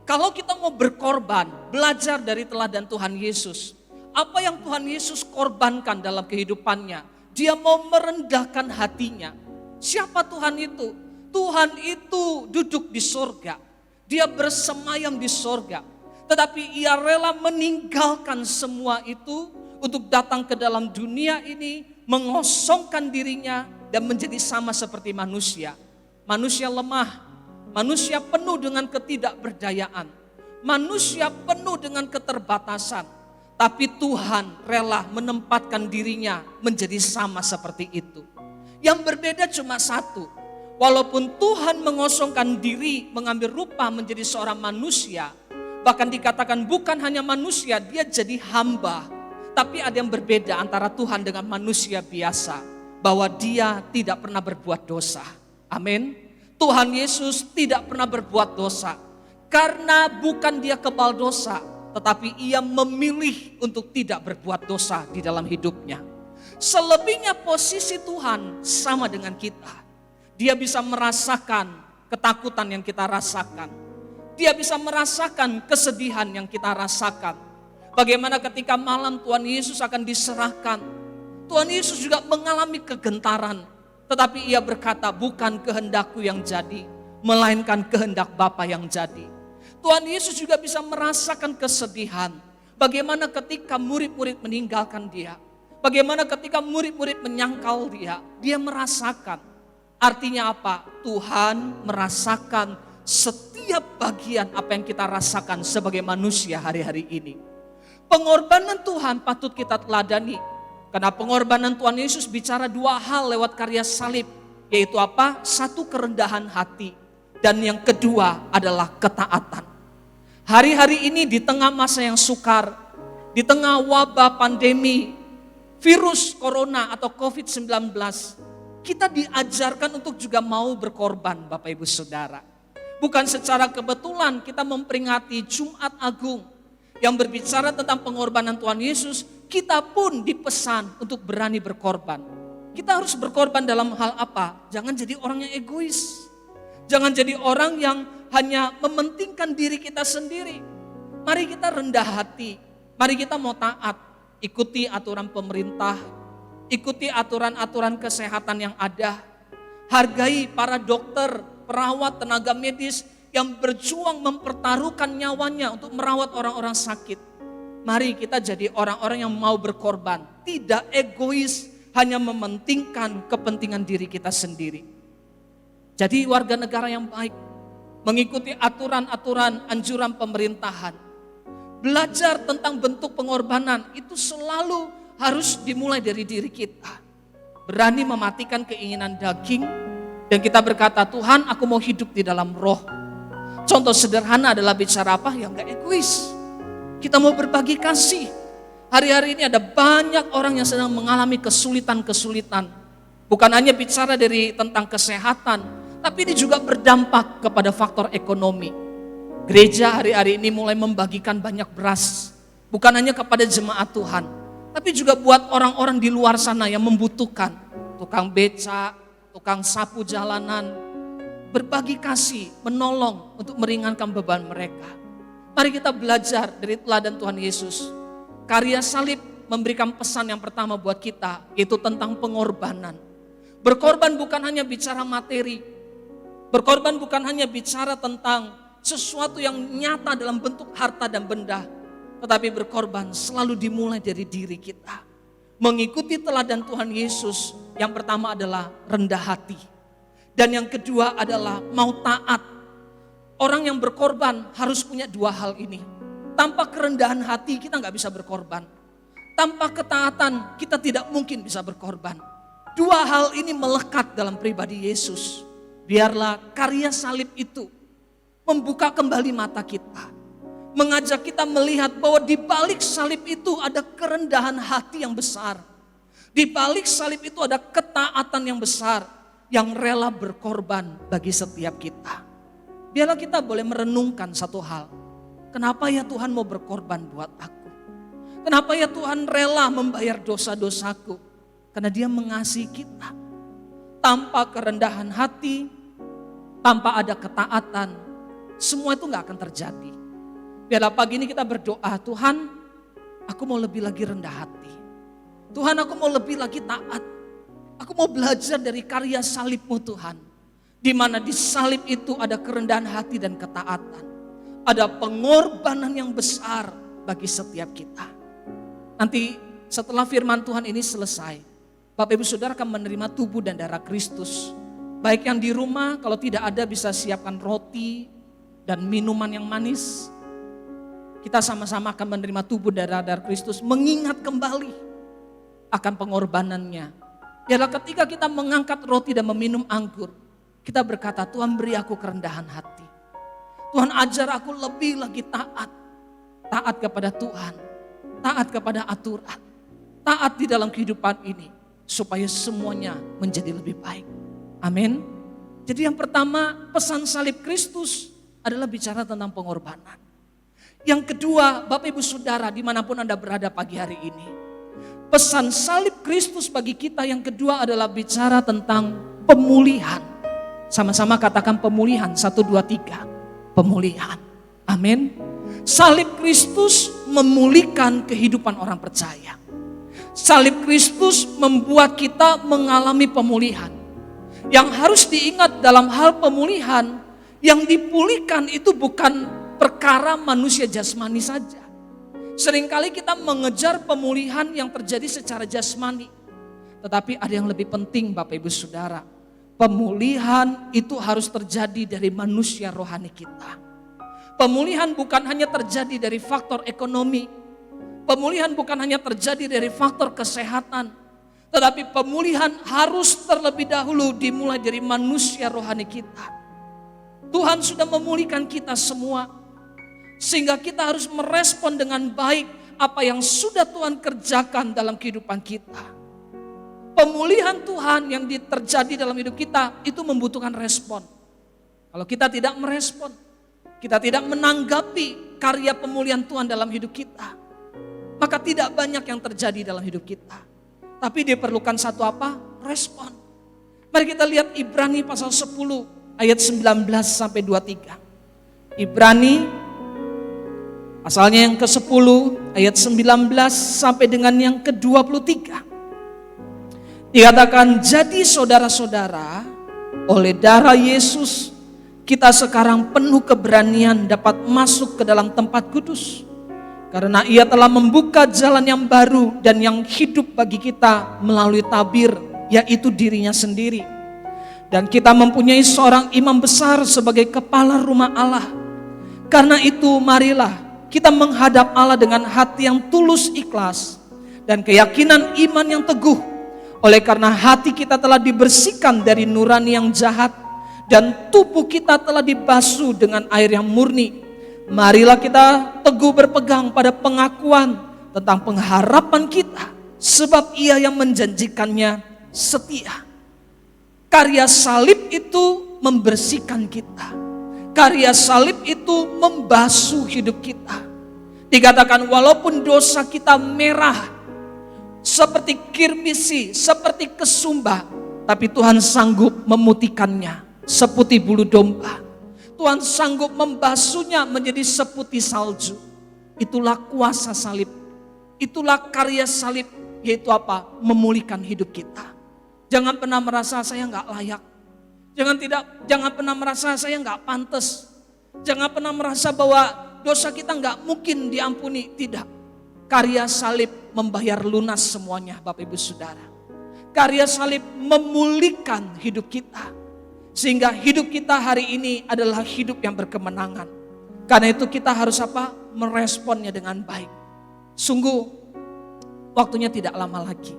kalau kita mau berkorban, belajar dari teladan Tuhan Yesus. Apa yang Tuhan Yesus korbankan dalam kehidupannya? Dia mau merendahkan hatinya. Siapa Tuhan itu? Tuhan itu duduk di sorga. Dia bersemayam di sorga. Tetapi ia rela meninggalkan semua itu untuk datang ke dalam dunia ini, mengosongkan dirinya dan menjadi sama seperti manusia. Manusia lemah, manusia penuh dengan ketidakberdayaan, manusia penuh dengan keterbatasan. Tapi Tuhan rela menempatkan dirinya menjadi sama seperti itu. Yang berbeda cuma satu. Walaupun Tuhan mengosongkan diri, mengambil rupa menjadi seorang manusia, bahkan dikatakan bukan hanya manusia, dia jadi hamba. Tapi ada yang berbeda antara Tuhan dengan manusia biasa, bahwa dia tidak pernah berbuat dosa. Amin. Tuhan Yesus tidak pernah berbuat dosa, karena bukan dia kebal dosa, tetapi ia memilih untuk tidak berbuat dosa di dalam hidupnya. Selebihnya posisi Tuhan sama dengan kita. Dia bisa merasakan ketakutan yang kita rasakan. Dia bisa merasakan kesedihan yang kita rasakan. Bagaimana ketika malam Tuhan Yesus akan diserahkan. Tuhan Yesus juga mengalami kegentaran. Tetapi ia berkata, bukan kehendakku yang jadi, melainkan kehendak Bapa yang jadi. Tuhan Yesus juga bisa merasakan kesedihan. Bagaimana ketika murid-murid meninggalkan dia. Bagaimana ketika murid-murid menyangkal dia. Dia merasakan. Artinya apa? Tuhan merasakan setiap bagian apa yang kita rasakan sebagai manusia hari-hari ini. Pengorbanan Tuhan patut kita teladani. Karena pengorbanan Tuhan Yesus bicara dua hal lewat karya salib. Yaitu apa? Satu, kerendahan hati. Dan yang kedua adalah ketaatan. Hari-hari ini di tengah masa yang sukar, di tengah wabah pandemi, virus corona atau COVID-19, kita diajarkan untuk juga mau berkorban, Bapak Ibu Saudara. Bukan secara kebetulan kita memperingati Jumat Agung yang berbicara tentang pengorbanan Tuhan Yesus, kita pun dipesan untuk berani berkorban. Kita harus berkorban dalam hal apa? Jangan jadi orang yang egois. Jangan jadi orang yang hanya mementingkan diri kita sendiri. Mari kita rendah hati, mari kita mau taat, ikuti aturan pemerintah, ikuti aturan-aturan kesehatan yang ada. Hargai para dokter, perawat, tenaga medis yang berjuang mempertaruhkan nyawanya untuk merawat orang-orang sakit. Mari kita jadi orang-orang yang mau berkorban, tidak egois, hanya mementingkan kepentingan diri kita sendiri. Jadi warga negara yang baik, mengikuti aturan-aturan anjuran pemerintahan. Belajar tentang bentuk pengorbanan itu selalu harus dimulai dari diri kita. Berani mematikan keinginan daging dan kita berkata, Tuhan aku mau hidup di dalam roh. Contoh sederhana adalah bicara apa? Yang gak egois. Kita mau berbagi kasih. Hari-hari ini ada banyak orang yang sedang mengalami kesulitan-kesulitan. Bukan hanya bicara dari tentang kesehatan, tapi ini juga berdampak kepada faktor ekonomi. Gereja hari-hari ini mulai membagikan banyak beras. Bukan hanya kepada jemaat Tuhan, tapi juga buat orang-orang di luar sana yang membutuhkan. Tukang beca, tukang sapu jalanan. Berbagi kasih, menolong untuk meringankan beban mereka. Mari kita belajar dari teladan Tuhan Yesus. Karya salib memberikan pesan yang pertama buat kita, yaitu tentang pengorbanan. Berkorban bukan hanya bicara materi. Berkorban bukan hanya bicara tentang sesuatu yang nyata dalam bentuk harta dan benda. Tetapi berkorban selalu dimulai dari diri kita. Mengikuti teladan Tuhan Yesus, yang pertama adalah rendah hati. Dan yang kedua adalah mau taat. Orang yang berkorban harus punya dua hal ini. Tanpa kerendahan hati kita nggak bisa berkorban. Tanpa ketaatan kita tidak mungkin bisa berkorban. Dua hal ini melekat dalam pribadi Yesus. Biarlah karya salib itu membuka kembali mata kita. Mengajak kita melihat bahwa di balik salib itu ada kerendahan hati yang besar. Di balik salib itu ada ketaatan yang besar yang rela berkorban bagi setiap kita. Biarlah kita boleh merenungkan satu hal. Kenapa ya Tuhan mau berkorban buat aku? Kenapa ya Tuhan rela membayar dosa-dosaku? Karena Dia mengasihi kita. Tanpa kerendahan hati, tanpa ada ketaatan, semua itu gak akan terjadi. Biarlah pagi ini kita berdoa, Tuhan aku mau lebih lagi rendah hati. Tuhan aku mau lebih lagi taat. Aku mau belajar dari karya salib-Mu Tuhan. Di mana di salib itu ada kerendahan hati dan ketaatan. Ada pengorbanan yang besar bagi setiap kita. Nanti setelah firman Tuhan ini selesai, Bapak Ibu Saudara akan menerima tubuh dan darah Kristus. Baik yang di rumah, kalau tidak ada bisa siapkan roti dan minuman yang manis. Kita sama-sama akan menerima tubuh dan darah Kristus, mengingat kembali akan pengorbanannya. Yalah ketika kita mengangkat roti dan meminum anggur, kita berkata, Tuhan beri aku kerendahan hati. Tuhan ajar aku lebih lagi taat. Taat kepada Tuhan. Taat kepada aturan. Taat di dalam kehidupan ini. Supaya semuanya menjadi lebih baik. Amin. Jadi yang pertama, pesan salib Kristus adalah bicara tentang pengorbanan. Yang kedua, Bapak Ibu Saudara dimanapun Anda berada pagi hari ini. Pesan salib Kristus bagi kita yang kedua adalah bicara tentang pemulihan. Sama-sama katakan pemulihan, 1, 2, 3. Pemulihan. Amin. Salib Kristus memulihkan kehidupan orang percaya. Salib Kristus membuat kita mengalami pemulihan. Yang harus diingat dalam hal pemulihan, yang dipulihkan itu bukan perkara manusia jasmani saja. Seringkali kita mengejar pemulihan yang terjadi secara jasmani. Tetapi ada yang lebih penting Bapak Ibu Saudara. Pemulihan itu harus terjadi dari manusia rohani kita. Pemulihan bukan hanya terjadi dari faktor ekonomi. Pemulihan bukan hanya terjadi dari faktor kesehatan. Tetapi pemulihan harus terlebih dahulu dimulai dari manusia rohani kita. Tuhan sudah memulihkan kita semua. Sehingga kita harus merespon dengan baik apa yang sudah Tuhan kerjakan dalam kehidupan kita. Pemulihan Tuhan yang terjadi dalam hidup kita itu membutuhkan respon. Kalau kita tidak merespon, kita tidak menanggapi karya pemulihan Tuhan dalam hidup kita, maka tidak banyak yang terjadi dalam hidup kita. Tapi diperlukan satu apa? Respon. Mari kita lihat Ibrani pasal 10 ayat 19 sampai 23. Ibrani pasalnya yang ke-10 ayat 19 sampai dengan yang ke-23. Dikatakan, jadi saudara-saudara, oleh darah Yesus, kita sekarang penuh keberanian dapat masuk ke dalam tempat kudus. Karena Ia telah membuka jalan yang baru dan yang hidup bagi kita melalui tabir, yaitu dirinya sendiri. Dan kita mempunyai seorang imam besar sebagai kepala rumah Allah. Karena itu marilah kita menghadap Allah dengan hati yang tulus ikhlas dan keyakinan iman yang teguh. Oleh karena hati kita telah dibersihkan dari nurani yang jahat dan tubuh kita telah dibasuh dengan air yang murni. Marilah kita teguh berpegang pada pengakuan tentang pengharapan kita, sebab Ia yang menjanjikannya setia. Karya salib itu membersihkan kita. Karya salib itu membasuh hidup kita. Dikatakan walaupun dosa kita merah seperti kirmisi, seperti kesumba, tapi Tuhan sanggup memutihkannya seputih bulu domba. Tuhan sanggup membasuhnya menjadi seputih salju. Itulah kuasa salib. Itulah karya salib, yaitu apa? Memulihkan hidup kita. Jangan pernah merasa saya nggak layak. Jangan pernah merasa saya nggak pantas. Jangan pernah merasa bahwa dosa kita nggak mungkin diampuni. Tidak. Karya salib membayar lunas semuanya, Bapak Ibu Saudara. Karya salib memulihkan hidup kita. Sehingga hidup kita hari ini adalah hidup yang berkemenangan. Karena itu kita harus apa? Meresponnya dengan baik. Sungguh waktunya tidak lama lagi.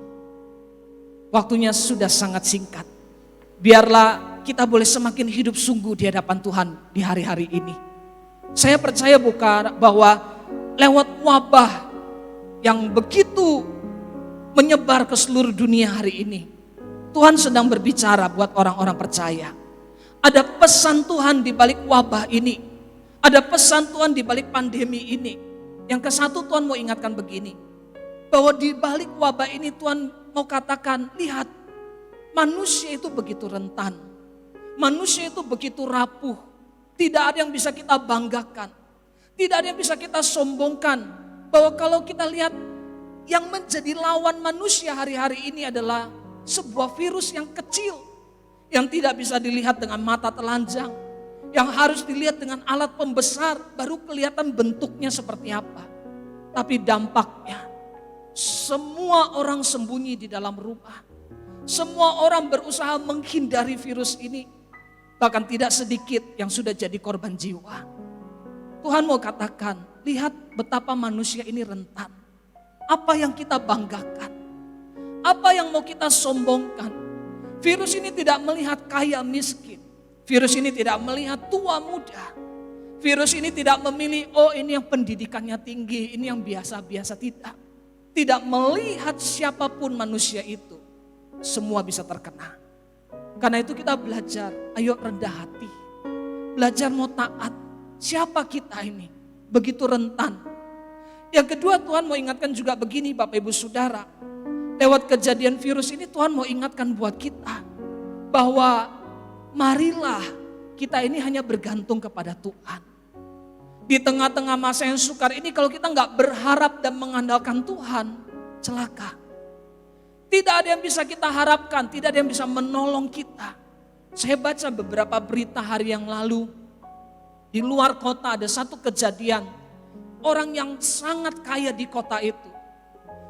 Waktunya sudah sangat singkat. Biarlah kita boleh semakin hidup sungguh di hadapan Tuhan di hari-hari ini. Saya percaya bukan bahwa lewat wabah yang begitu menyebar ke seluruh dunia hari ini, Tuhan sedang berbicara buat orang-orang percaya. Ada pesan Tuhan di balik wabah ini. Ada pesan Tuhan di balik pandemi ini. Yang ke satu Tuhan mau ingatkan begini. Bahwa di balik wabah ini Tuhan mau katakan, lihat, manusia itu begitu rentan. Manusia itu begitu rapuh. Tidak ada yang bisa kita banggakan. Tidak ada yang bisa kita sombongkan. Bahwa kalau kita lihat yang menjadi lawan manusia hari-hari ini adalah sebuah virus yang kecil. Yang tidak bisa dilihat dengan mata telanjang. Yang harus dilihat dengan alat pembesar baru kelihatan bentuknya seperti apa. Tapi dampaknya semua orang sembunyi di dalam rumah. Semua orang berusaha menghindari virus ini. Bahkan tidak sedikit yang sudah jadi korban jiwa. Tuhan mau katakan, lihat betapa manusia ini rentan. Apa yang kita banggakan? Apa yang mau kita sombongkan? Virus ini tidak melihat kaya miskin. Virus ini tidak melihat tua muda. Virus ini tidak memilih, oh ini yang pendidikannya tinggi, ini yang biasa-biasa. Tidak. Tidak melihat siapapun manusia itu. Semua bisa terkena. Karena itu kita belajar, ayo rendah hati. Belajar mau taat. Siapa kita ini? Begitu rentan. Yang kedua Tuhan mau ingatkan juga begini Bapak Ibu Saudara. Lewat kejadian virus ini Tuhan mau ingatkan buat kita. Bahwa marilah kita ini hanya bergantung kepada Tuhan. Di tengah-tengah masa yang sukar ini kalau kita nggak berharap dan mengandalkan Tuhan, celaka. Tidak ada yang bisa kita harapkan, tidak ada yang bisa menolong kita. Saya baca beberapa berita hari yang lalu. Di luar kota ada satu kejadian. Orang yang sangat kaya di kota itu.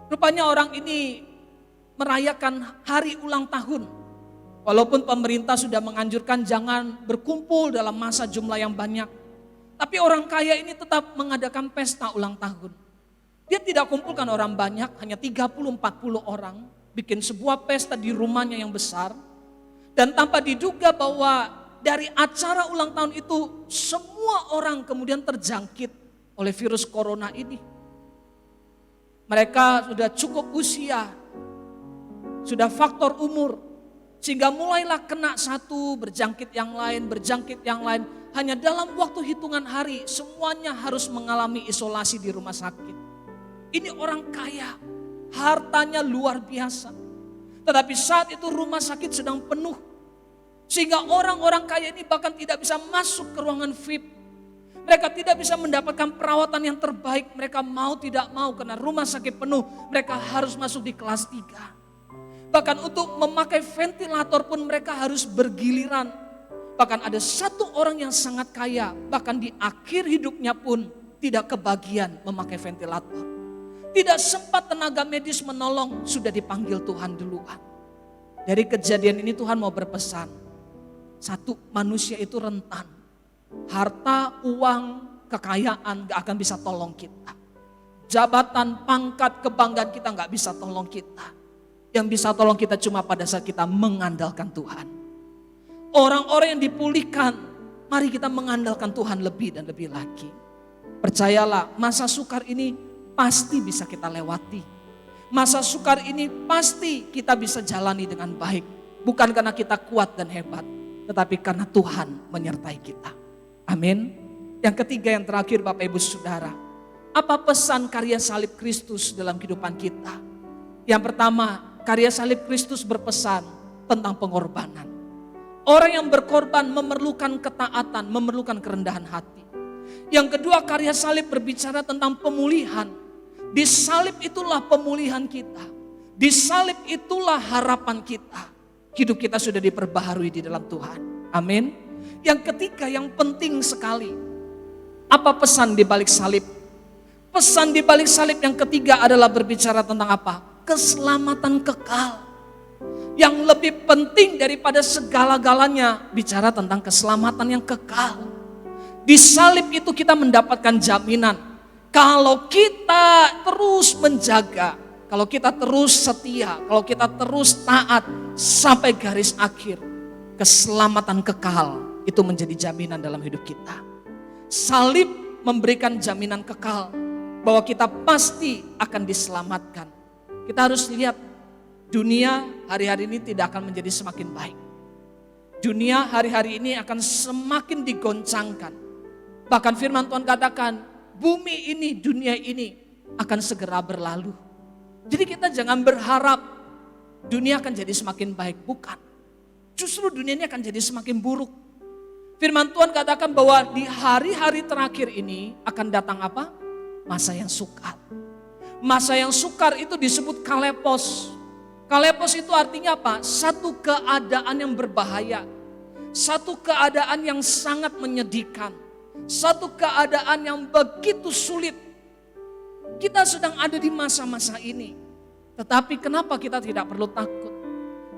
Rupanya orang ini merayakan hari ulang tahun. Walaupun pemerintah sudah menganjurkan jangan berkumpul dalam masa jumlah yang banyak. Tapi orang kaya ini tetap mengadakan pesta ulang tahun. Dia tidak kumpulkan orang banyak, hanya 30-40 orang. Bikin sebuah pesta di rumahnya yang besar. Dan tanpa diduga bahwa dari acara ulang tahun itu semua orang kemudian terjangkit oleh virus corona ini. Mereka sudah cukup usia, sudah faktor umur, sehingga mulailah kena satu, berjangkit yang lain, berjangkit yang lain. Hanya dalam waktu hitungan hari semuanya harus mengalami isolasi di rumah sakit. Ini orang kaya, hartanya luar biasa. Tetapi saat itu rumah sakit sedang penuh. Sehingga orang-orang kaya ini bahkan tidak bisa masuk ke ruangan VIP. Mereka tidak bisa mendapatkan perawatan yang terbaik. Mereka mau tidak mau karena rumah sakit penuh. Mereka harus masuk di kelas 3. Bahkan untuk memakai ventilator pun mereka harus bergiliran. Bahkan ada satu orang yang sangat kaya. Bahkan di akhir hidupnya pun tidak kebagian memakai ventilator. Tidak sempat tenaga medis menolong, sudah dipanggil Tuhan duluan. Dari kejadian ini Tuhan mau berpesan, satu, manusia itu rentan. Harta, uang, kekayaan gak akan bisa tolong kita. Jabatan, pangkat, kebanggaan kita gak bisa tolong kita. Yang bisa tolong kita cuma pada saat kita mengandalkan Tuhan. Orang-orang yang dipulihkan, mari kita mengandalkan Tuhan lebih dan lebih lagi. Percayalah, masa sukar ini pasti bisa kita lewati. Masa sukar ini pasti kita bisa jalani dengan baik. Bukan karena kita kuat dan hebat, tetapi karena Tuhan menyertai kita. Amin. Yang ketiga, yang terakhir Bapak Ibu Saudara. Apa pesan karya salib Kristus dalam kehidupan kita? Yang pertama, karya salib Kristus berpesan tentang pengorbanan. Orang yang berkorban memerlukan ketaatan, memerlukan kerendahan hati. Yang kedua, karya salib berbicara tentang pemulihan. Di salib itulah pemulihan kita. Di salib itulah harapan kita. Hidup kita sudah diperbaharui di dalam Tuhan. Amin. Yang ketiga, yang penting sekali. Apa pesan di balik salib? Pesan di balik salib yang ketiga adalah berbicara tentang apa? Keselamatan kekal. Yang lebih penting daripada segala-galanya, bicara tentang keselamatan yang kekal. Di salib itu kita mendapatkan jaminan. Kalau kita terus menjaga, kalau kita terus setia, kalau kita terus taat sampai garis akhir, keselamatan kekal itu menjadi jaminan dalam hidup kita. Salib memberikan jaminan kekal bahwa kita pasti akan diselamatkan. Kita harus lihat, dunia hari-hari ini tidak akan menjadi semakin baik. Dunia hari-hari ini akan semakin digoncangkan. Bahkan firman Tuhan katakan, bumi ini, dunia ini akan segera berlalu. Jadi kita jangan berharap dunia akan jadi semakin baik. Bukan. Justru dunia ini akan jadi semakin buruk. Firman Tuhan katakan bahwa di hari-hari terakhir ini akan datang apa? Masa yang sukar. Masa yang sukar itu disebut kalepos. Kalepos itu artinya apa? Satu keadaan yang berbahaya. Satu keadaan yang sangat menyedihkan. Satu keadaan yang begitu sulit. Kita sedang ada di masa-masa ini. Tetapi kenapa kita tidak perlu takut?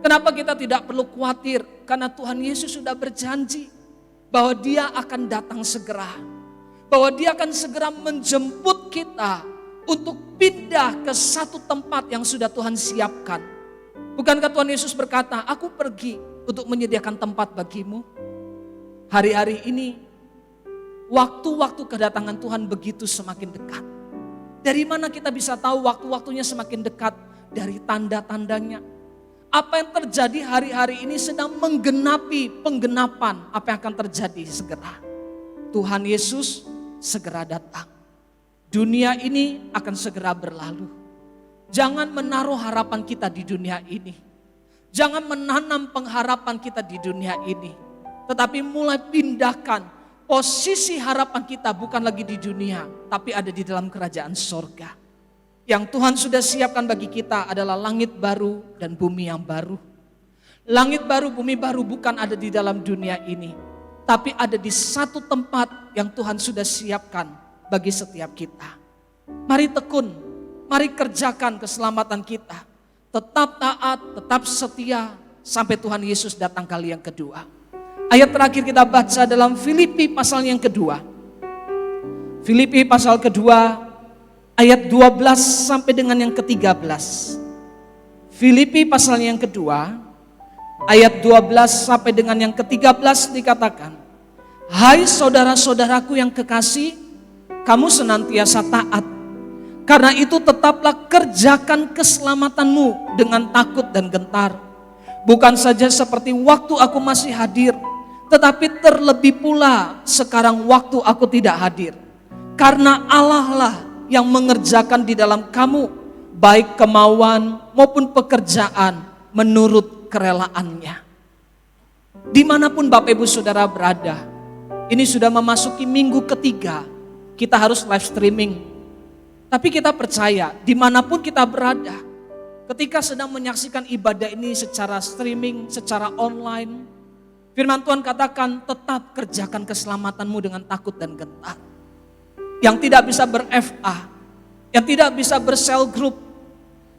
Kenapa kita tidak perlu khawatir? Karena Tuhan Yesus sudah berjanji bahwa Dia akan datang segera. Bahwa Dia akan segera menjemput kita untuk pindah ke satu tempat yang sudah Tuhan siapkan. Bukankah Tuhan Yesus berkata, aku pergi untuk menyediakan tempat bagimu? Hari-hari ini, waktu-waktu kedatangan Tuhan begitu semakin dekat. Dari mana kita bisa tahu waktu-waktunya semakin dekat? Dari tanda-tandanya. Apa yang terjadi hari-hari ini sedang menggenapi penggenapan apa yang akan terjadi segera. Tuhan Yesus segera datang. Dunia ini akan segera berlalu. Jangan menaruh harapan kita di dunia ini. Jangan menanam pengharapan kita di dunia ini. Tetapi mulai pindahkan posisi harapan kita bukan lagi di dunia, tapi ada di dalam kerajaan sorga. Yang Tuhan sudah siapkan bagi kita adalah langit baru dan bumi yang baru. Langit baru, bumi baru bukan ada di dalam dunia ini, tapi ada di satu tempat yang Tuhan sudah siapkan bagi setiap kita. Mari tekun, mari kerjakan keselamatan kita. Tetap taat, tetap setia sampai Tuhan Yesus datang kali yang kedua. Ayat terakhir kita baca dalam Filipi pasal yang kedua. Filipi pasal kedua ayat 12 sampai dengan yang ke-13. Filipi pasal yang kedua ayat 12 sampai dengan yang ke-13 dikatakan, hai saudara-saudaraku yang kekasih, kamu senantiasa taat. Karena itu tetaplah kerjakan keselamatanmu dengan takut dan gentar. Bukan saja seperti waktu aku masih hadir, tetapi terlebih pula sekarang waktu aku tidak hadir. Karena Allah lah yang mengerjakan di dalam kamu, baik kemauan maupun pekerjaan menurut kerelaannya. Dimanapun Bapak Ibu Saudara berada, ini sudah memasuki minggu ketiga, kita harus live streaming. Tapi kita percaya, dimanapun kita berada, ketika sedang menyaksikan ibadah ini secara streaming, secara online, firman Tuhan katakan tetap kerjakan keselamatanmu dengan takut dan gentar. yang tidak bisa ber-FA, yang tidak bisa bersel group,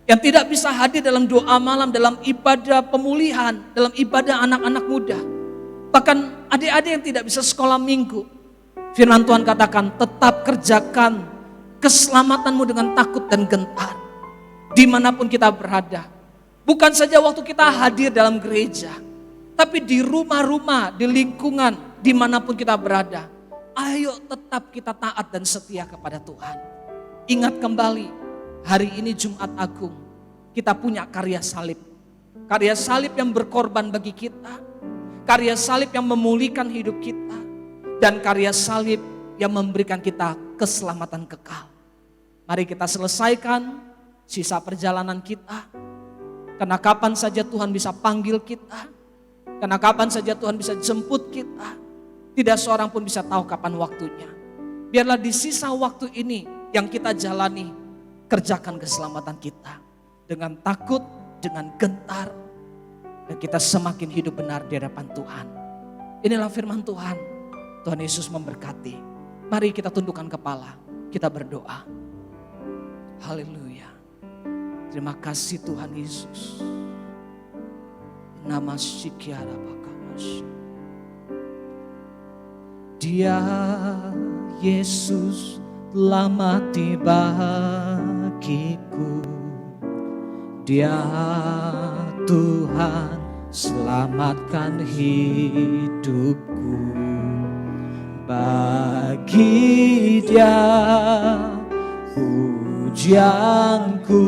yang tidak bisa hadir dalam doa malam, dalam ibadah pemulihan, dalam ibadah anak-anak muda. Bahkan adik-adik yang tidak bisa sekolah minggu. Firman Tuhan katakan, tetap kerjakan keselamatanmu dengan takut dan gentar. Dimanapun kita berada. Bukan saja waktu kita hadir dalam gereja, tapi di rumah-rumah, di lingkungan, dimanapun kita berada. Ayo tetap kita taat dan setia kepada Tuhan. Ingat kembali, hari ini Jumat Agung, kita punya karya salib. Karya salib yang berkorban bagi kita. Karya salib yang memulihkan hidup kita. Dan karya salib yang memberikan kita keselamatan kekal. Mari kita selesaikan sisa perjalanan kita. Karena kapan saja Tuhan bisa panggil kita. Karena kapan saja Tuhan bisa jemput kita. Tidak seorang pun bisa tahu kapan waktunya. Biarlah di sisa waktu ini yang kita jalani, kerjakan keselamatan kita. Dengan takut, dengan gentar. Dan kita semakin hidup benar di hadapan Tuhan. Inilah firman Tuhan. Tuhan Yesus memberkati. Mari kita tundukkan kepala, kita berdoa. Haleluya. Terima kasih Tuhan Yesus. Nama Sikiara Bakamas. Dia Yesus telah mati bagiku. Dia Tuhan selamatkan hidupku. Bagi Dia pujianku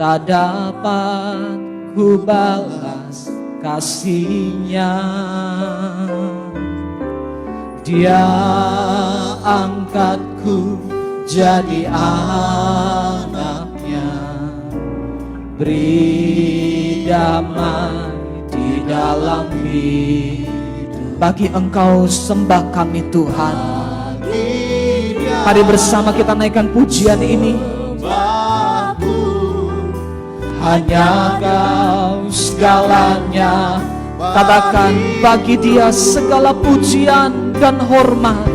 tak dapat ku balas kasih-Nya. Dia angkatku jadi anak-Nya, beri damai di dalam hidup. Bagi Engkau sembah kami Tuhan. Mari bersama kita naikkan pujian ini. Hanya Kau segalanya. Katakan, bagi Dia segala pujian dan hormat.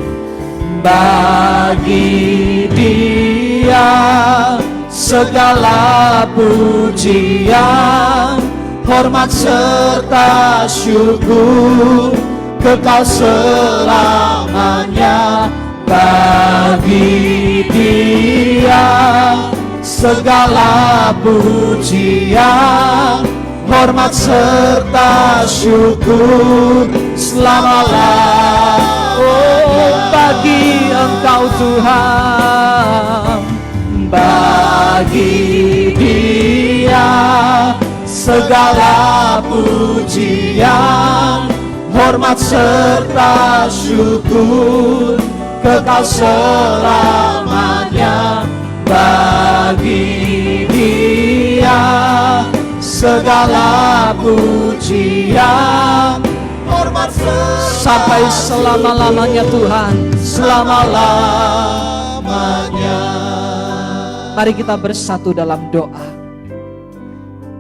Bagi Dia segala pujian, hormat serta syukur, kekal selamanya. Bagi Dia segala pujian, hormat serta syukur selama-lamanya. Oh, bagi Engkau Tuhan, bagi Dia segala pujian, hormat serta syukur, kekal selamanya. Bagi Dia segala pujian, hormat sampai selama-lamanya Tuhan, selama-lamanya. Mari kita bersatu dalam doa.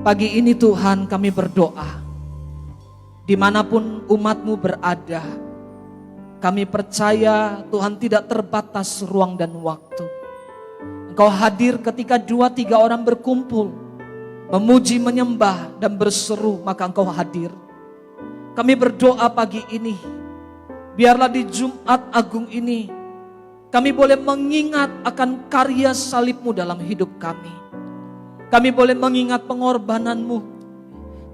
Pagi ini Tuhan kami berdoa, dimanapun umat-Mu berada, kami percaya Tuhan tidak terbatas ruang dan waktu. Engkau hadir ketika 2-3 orang berkumpul, memuji, menyembah, dan berseru, maka Engkau hadir. Kami berdoa pagi ini, biarlah di Jumat Agung ini, kami boleh mengingat akan karya salib-Mu dalam hidup kami. Kami boleh mengingat pengorbanan-Mu.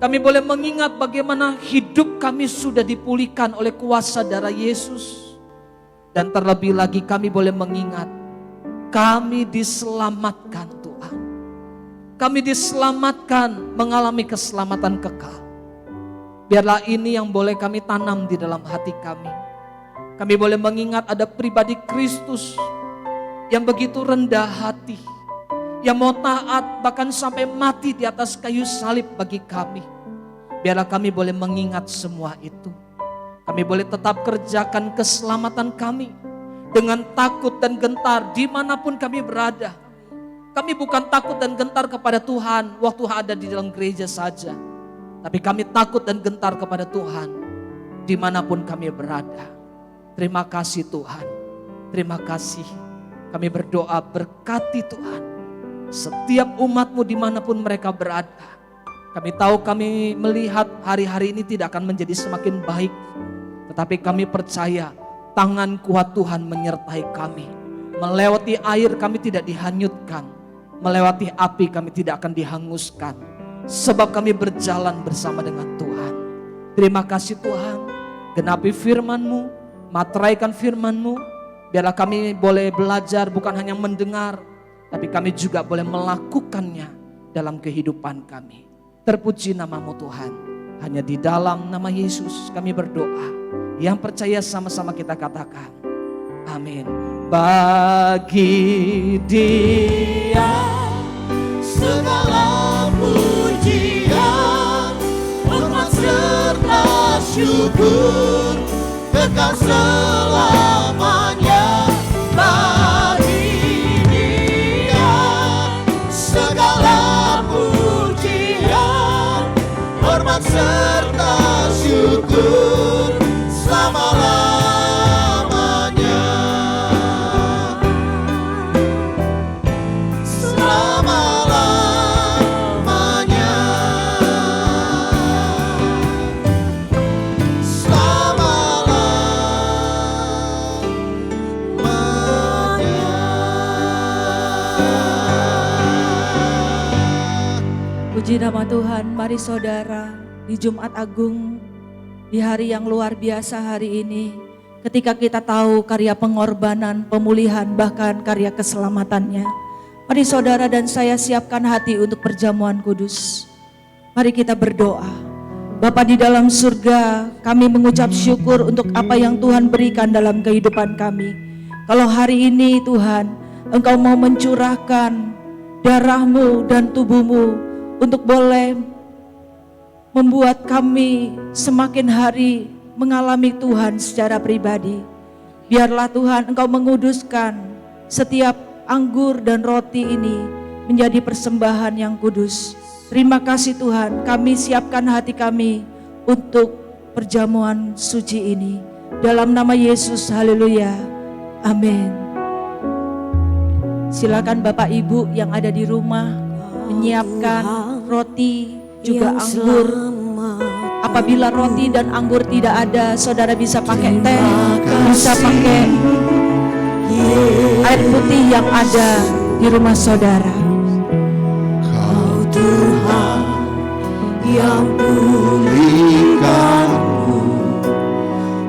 Kami boleh mengingat bagaimana hidup kami sudah dipulihkan oleh kuasa darah Yesus. Dan terlebih lagi kami boleh mengingat, kami diselamatkan Tuhan. Kami diselamatkan mengalami keselamatan kekal. Biarlah ini yang boleh kami tanam di dalam hati kami. Kami boleh mengingat ada pribadi Kristus yang begitu rendah hati, yang mau taat bahkan sampai mati di atas kayu salib bagi kami. Biarlah kami boleh mengingat semua itu. Kami boleh tetap kerjakan keselamatan kami dengan takut dan gentar dimanapun kami berada. Kami bukan takut dan gentar kepada Tuhan waktu ada di dalam gereja saja. Tapi kami takut dan gentar kepada Tuhan dimanapun kami berada. Terima kasih Tuhan. Terima kasih. Kami berdoa berkati Tuhan setiap umat-Mu dimanapun mereka berada. Kami tahu kami melihat hari-hari ini tidak akan menjadi semakin baik. Tetapi kami percaya tangan kuat Tuhan menyertai kami. Melewati air kami tidak dihanyutkan. Melewati api kami tidak akan dihanguskan. Sebab kami berjalan bersama dengan Tuhan. Terima kasih Tuhan. Genapi firman-Mu, materaikan firman-Mu. Biarlah kami boleh belajar bukan hanya mendengar, tapi kami juga boleh melakukannya dalam kehidupan kami. Terpuji nama-Mu Tuhan. Hanya di dalam nama Yesus kami berdoa. Yang percaya sama-sama kita katakan, amin. Bagi Dia segala pujian, hormat serta syukur kekal selamanya. Bagi Dia segala pujian, hormat serta syukur selama-lamanya. Selama-lamanya. Selama-lamanya. Puji nama Tuhan, mari saudara, di Jumat Agung, di hari yang luar biasa hari ini, ketika kita tahu karya pengorbanan, pemulihan, bahkan karya keselamatannya. Mari saudara dan saya siapkan hati untuk perjamuan kudus. Mari kita berdoa. Bapa di dalam surga, kami mengucap syukur untuk apa yang Tuhan berikan dalam kehidupan kami. Kalau hari ini Tuhan, Engkau mau mencurahkan darah-Mu dan tubuh-Mu untuk boleh membuat kami semakin hari mengalami Tuhan secara pribadi. Biarlah Tuhan Engkau menguduskan setiap anggur dan roti ini menjadi persembahan yang kudus. Terima kasih Tuhan, kami siapkan hati kami untuk perjamuan suci ini. Dalam nama Yesus, haleluya, amin. Silakan Bapak Ibu yang ada di rumah menyiapkan roti juga anggur. Apabila roti dan anggur tidak ada, saudara bisa pakai teh, bisa pakai air putih yang ada di rumah saudara. Kau Tuhan yang pulihkanku,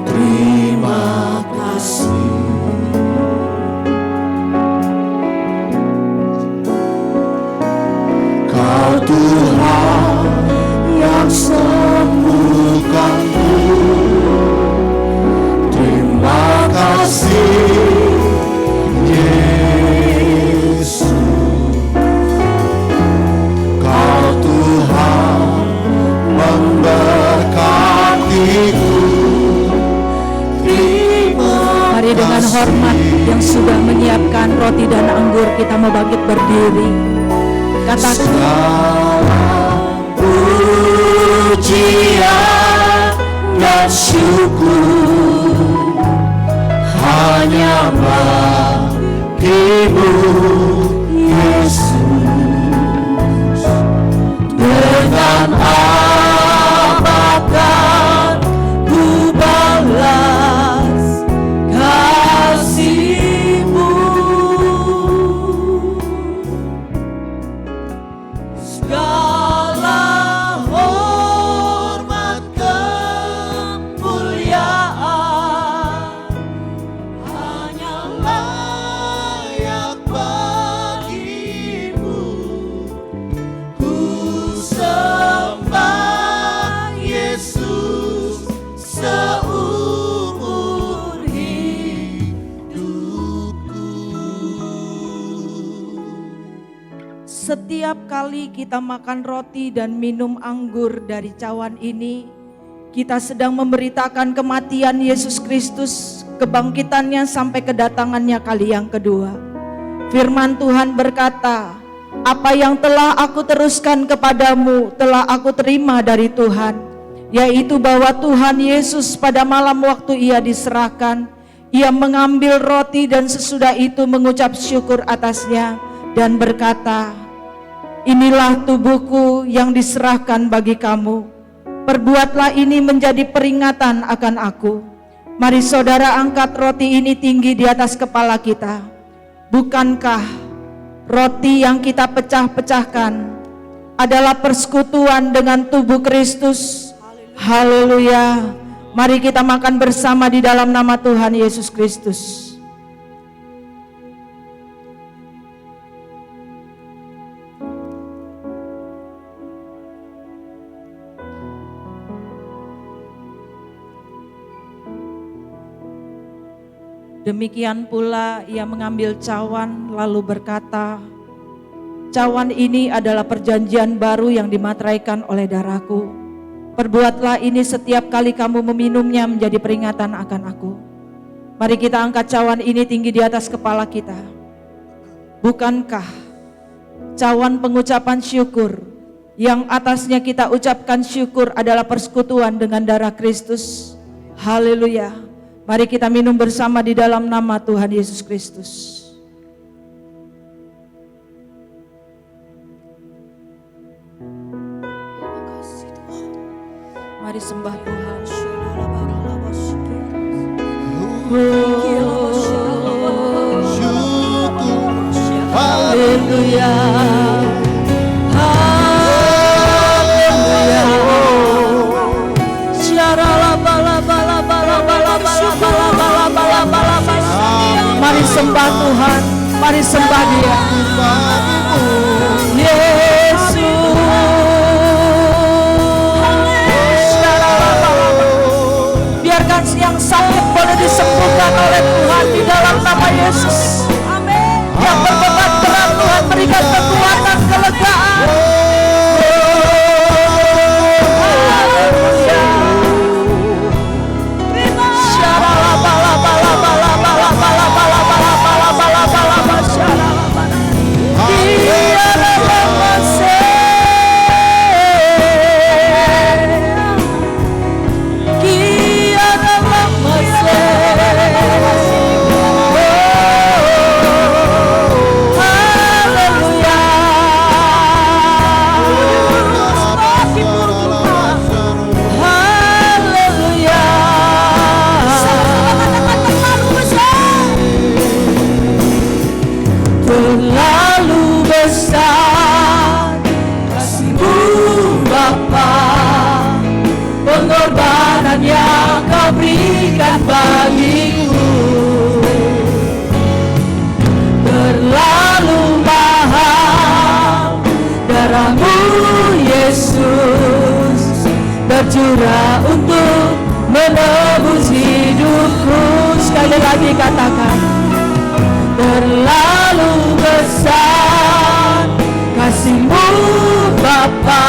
terima kasih. Kau Tuhan yang sembuhkanku, terima kasih Yesus. Kau Tuhan memberkatiku, terima Mari dengan hormat yang sudah menyiapkan roti dan anggur, kita mau bangkit berdiri. Katakan, pujian dan syukur hanya bagi-Mu Yesus. Dengan apakah ku balas kasih-Mu? Segala hormat kemuliaan hanya layak bagi-Mu. Ku sembah Yesus seumur hidupku. setiap kali kita makan roti dan minum anggur dari cawan ini, kita sedang memberitakan kematian Yesus Kristus, kebangkitannya sampai kedatangannya kali yang kedua. Firman Tuhan berkata, apa yang telah aku teruskan kepadamu telah aku terima dari Tuhan, yaitu bahwa Tuhan Yesus pada malam waktu ia diserahkan, Ia mengambil roti dan sesudah itu mengucap syukur atasnya dan berkata, "Inilah tubuhku yang diserahkan bagi kamu. Perbuatlah ini menjadi peringatan akan aku." Mari saudara angkat roti ini tinggi di atas kepala kita. Bukankah roti yang kita pecah-pecahkan adalah persekutuan dengan tubuh Kristus? Haleluya. Mari kita makan bersama di dalam nama Tuhan Yesus Kristus. Demikian pula ia mengambil cawan lalu berkata, "Cawan ini adalah perjanjian baru yang dimateraikan oleh darahku. Perbuatlah ini setiap kali kamu meminumnya menjadi peringatan akan aku." Mari kita angkat cawan ini tinggi di atas kepala kita. Bukankah cawan pengucapan syukur yang atasnya kita ucapkan syukur adalah persekutuan dengan darah Kristus? Haleluya. Mari kita minum bersama di dalam nama Tuhan Yesus Kristus. Mari sembah Tuhan. Haleluya. Mari sembah Tuhan, mari sembah Dia. Yesus. Biarkan yang sakit boleh disembuhkan oleh Tuhan di dalam nama Yesus. Yang berbeban berat Tuhan berikan kekuatan, kelegaan. Pengorbanan yang kau berikan bagiku terlalu mahal. Darahmu Yesus tercurah untuk menebus hidupku. Sekali lagi katakan, terlalu besar kasih-Mu Bapa.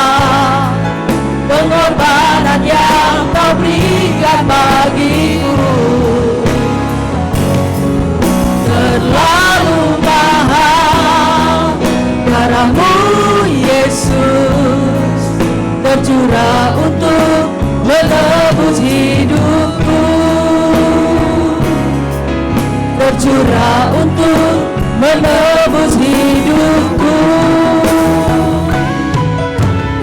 Pengorbanan yang kau berikan bagiku terlalu mahal. Darah-Mu Yesus tercurah untuk menebus hidupku, tercurah untuk menebus hidupku,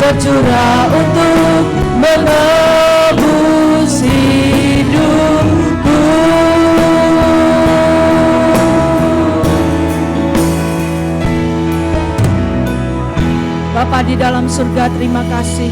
tercurah untuk menebus hidupku. Bapa di dalam surga, terima kasih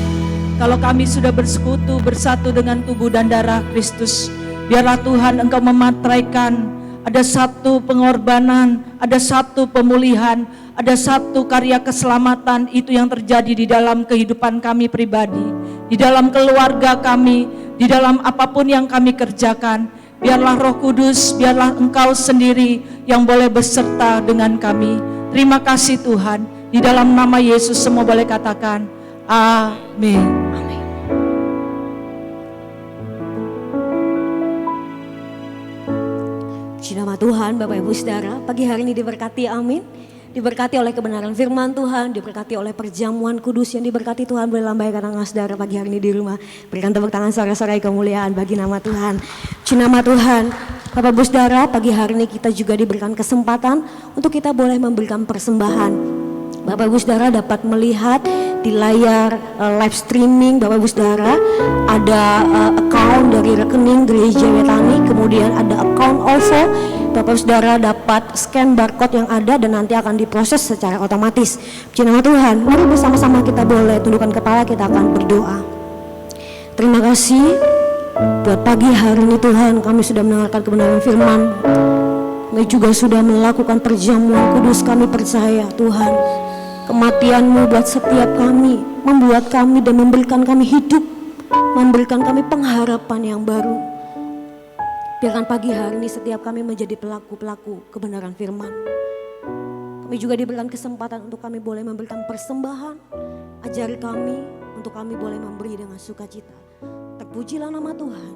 kalau kami sudah bersekutu bersatu dengan tubuh dan darah Kristus. Biarlah Tuhan Engkau memateraikan ada satu pengorbanan, ada satu pemulihan, ada satu karya keselamatan itu yang terjadi di dalam kehidupan kami pribadi, di dalam keluarga kami, di dalam apapun yang kami kerjakan. Biarlah Roh Kudus, biarlah Engkau sendiri yang boleh beserta dengan kami. Terima kasih Tuhan. Di dalam nama Yesus semua boleh katakan amin. Puji nama Tuhan, Bapak Ibu Saudara, pagi hari ini diberkati, amin. diberkati oleh kebenaran firman Tuhan, diberkati oleh perjamuan kudus yang diberkati Tuhan. Boleh lambaikan tangan saudara pagi hari ini di rumah. Berikan tepuk tangan sorak-sorai kemuliaan bagi nama Tuhan. Puji nama Tuhan. Bapak Ibu Saudara, pagi hari ini kita juga diberikan kesempatan untuk kita boleh memberikan persembahan. Bapak Ibu Saudara dapat melihat di layar live streaming Bapak Ibu Saudara ada account dari rekening Gereja Wetani, kemudian ada account OVO. Bapak Ibu Saudara dapat scan barcode yang ada dan nanti akan diproses secara otomatis. Puji nama Tuhan, mari bersama-sama kita boleh tundukkan kepala, kita akan berdoa. Terima kasih buat pagi hari ini Tuhan, kami sudah mendengarkan kebenaran firman. Kami juga sudah melakukan perjamuan kudus, kami percaya Tuhan kematian-Mu buat setiap kami, membuat kami dan memberikan kami hidup, memberikan kami pengharapan yang baru. Biarkan pagi hari ini setiap kami menjadi pelaku-pelaku kebenaran firman. Kami juga diberikan kesempatan untuk kami boleh memberikan persembahan. Ajari kami untuk kami boleh memberi dengan sukacita. Terpujilah nama Tuhan,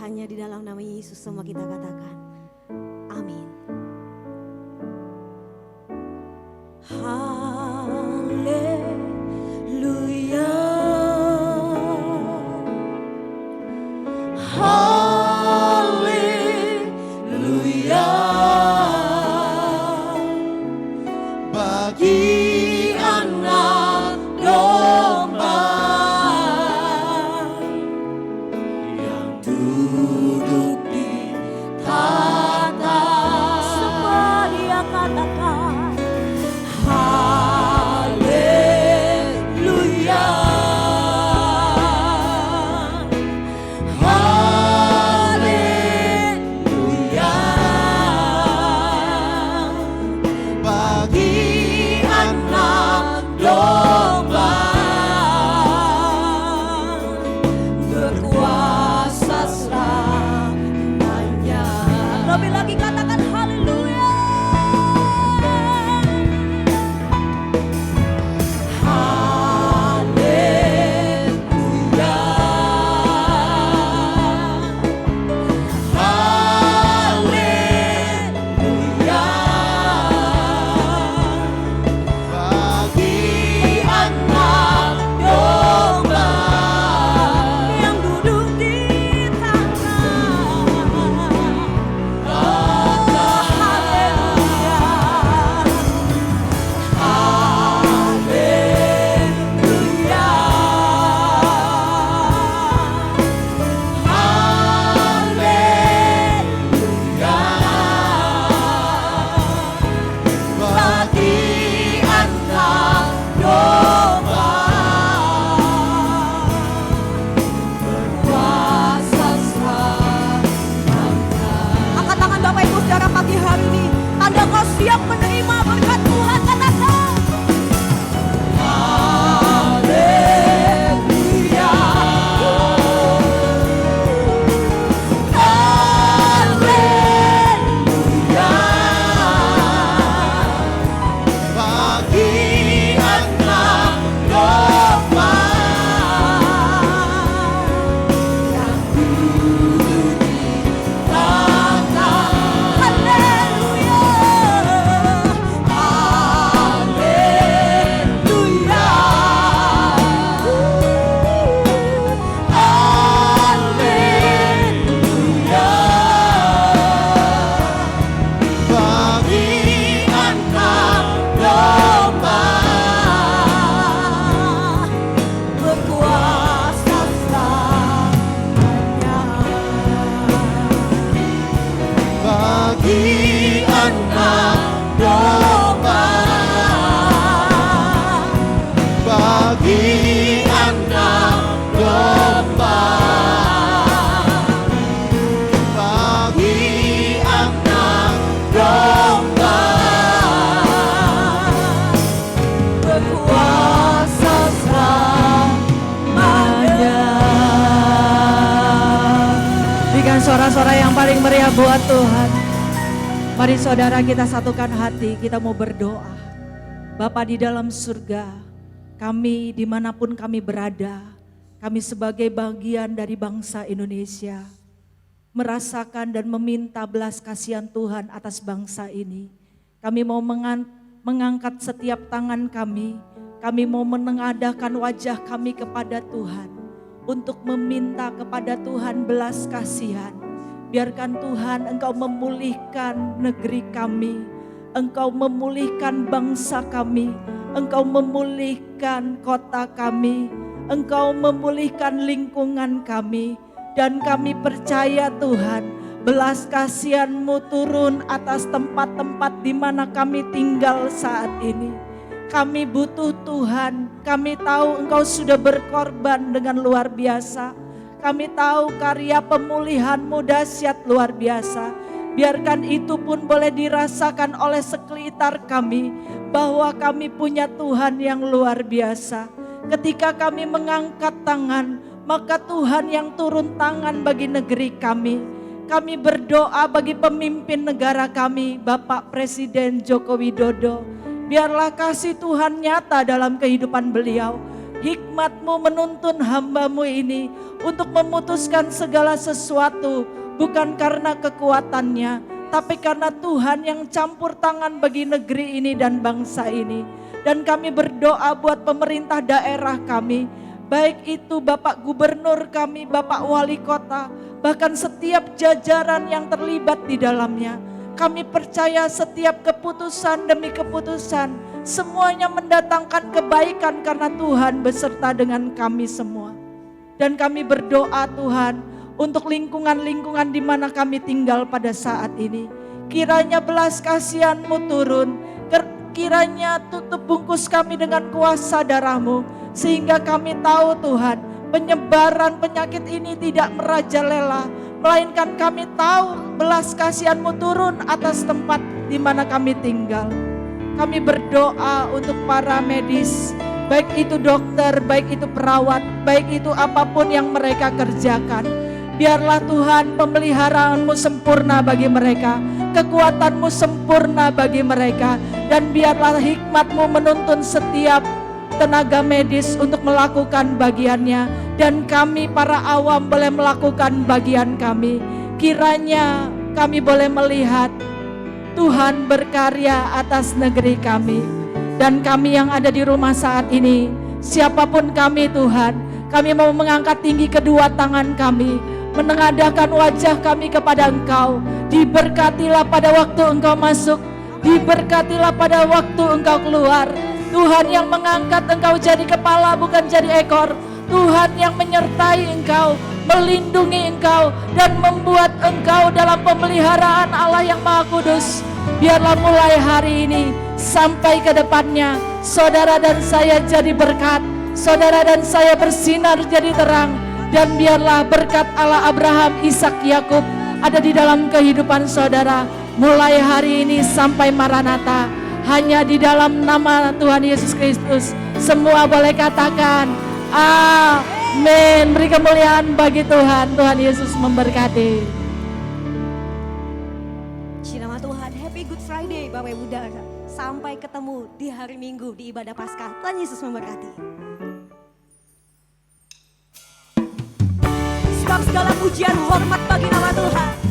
hanya di dalam nama Yesus semua kita katakan. Amin. Haleluya. Haleluya. Bagi anak domba yang duduk di tata, Semua dia katakan haleluya. Haleluya. Bagi anak domba berkuasa selamanya. lebih lagi katakan haleluya. Haleluya. Haleluya. Bagi anak domba Yang duduk di tanah. Haleluya. Haleluya. Haleluya. Bagi anak domba berkuasa selamanya. Angkat tangan Bapak Ibu Saudara pagi hari ini. Tanda kau siap menerima berkat Tuhan, katakan. Haleluya. Haleluya. Bagi anak domba yang duduk di tata. Haleluya. Haleluya. Haleluya. Bagi anak domba berkuasa selamanya. Bagi anak domba, bagi anak domba, bagi anak domba berkuasa selamanya. Berikan suara-suara yang paling meriah buat Tuhan. Mari saudara kita satukan hati, kita mau berdoa. Bapa di dalam surga, kami dimanapun kami berada, kami sebagai bagian dari bangsa Indonesia, merasakan dan meminta belas kasihan Tuhan atas bangsa ini. Kami mau mengangkat setiap tangan kami. Kami mau menengadahkan wajah kami kepada Tuhan untuk meminta kepada Tuhan belas kasihan. Biarkan Tuhan Engkau memulihkan negeri kami, Engkau memulihkan bangsa kami, Engkau memulihkan kota kami, Engkau memulihkan lingkungan kami. Dan kami percaya Tuhan, belas kasihan-Mu turun atas tempat-tempat di mana kami tinggal saat ini. Kami butuh Tuhan, kami tahu Engkau sudah berkorban dengan luar biasa. Kami tahu karya pemulihan-Mu dahsyat luar biasa. Biarkan itu pun boleh dirasakan oleh sekelitar kami, bahwa kami punya Tuhan yang luar biasa. Ketika kami mengangkat tangan, maka Tuhan yang turun tangan bagi negeri kami. Kami berdoa bagi pemimpin negara kami, Bapak Presiden Joko Widodo. Biarlah kasih Tuhan nyata dalam kehidupan beliau. Hikmat-Mu menuntun hamba-Mu ini untuk memutuskan segala sesuatu, bukan karena kekuatannya, tapi karena Tuhan yang campur tangan bagi negeri ini dan bangsa ini. Dan kami berdoa buat pemerintah daerah kami, baik itu Bapak Gubernur kami, Bapak Wali Kota, bahkan setiap jajaran yang terlibat di dalamnya. Kami percaya setiap keputusan demi keputusan, semuanya mendatangkan kebaikan karena Tuhan beserta dengan kami semua. Dan kami berdoa Tuhan untuk lingkungan-lingkungan di mana kami tinggal pada saat ini. Kiranya belas kasihan-Mu turun, kiranya tutup bungkus kami dengan kuasa darah-Mu, sehingga kami tahu Tuhan, penyebaran penyakit ini tidak merajalela, melainkan kami tahu belas kasihan-Mu turun atas tempat di mana kami tinggal. Kami berdoa untuk para medis, baik itu dokter, baik itu perawat, baik itu apapun yang mereka kerjakan. Biarlah Tuhan pemeliharaan-Mu sempurna bagi mereka, kekuatan-Mu sempurna bagi mereka, dan biarlah hikmat-Mu menuntun setiap tenaga medis untuk melakukan bagiannya, dan kami para awam boleh melakukan bagian kami. Kiranya kami boleh melihat Tuhan berkarya atas negeri kami. Dan kami yang ada di rumah saat ini, siapapun kami Tuhan, kami mau mengangkat tinggi kedua tangan kami, menengadahkan wajah kami kepada Engkau. Diberkatilah pada waktu Engkau masuk, diberkatilah pada waktu Engkau keluar. Tuhan yang mengangkat Engkau jadi kepala bukan jadi ekor. Tuhan yang menyertai Engkau, melindungi Engkau, dan membuat Engkau dalam pemeliharaan Allah yang Maha Kudus. Biarlah mulai hari ini sampai ke depannya, saudara dan saya jadi berkat, saudara dan saya bersinar jadi terang. Dan biarlah berkat Allah Abraham, Ishak, Yakub ada di dalam kehidupan saudara mulai hari ini sampai Maranatha. Hanya di dalam nama Tuhan Yesus Kristus semua boleh katakan amin. Beri kemuliaan bagi Tuhan. Tuhan Yesus memberkati. Puji nama Tuhan. Happy Good Friday Bapak Ibu Saudara. Sampai ketemu di hari Minggu di ibadah Paskah. Tuhan Yesus memberkati. Sebab segala pujian hormat bagi nama Tuhan.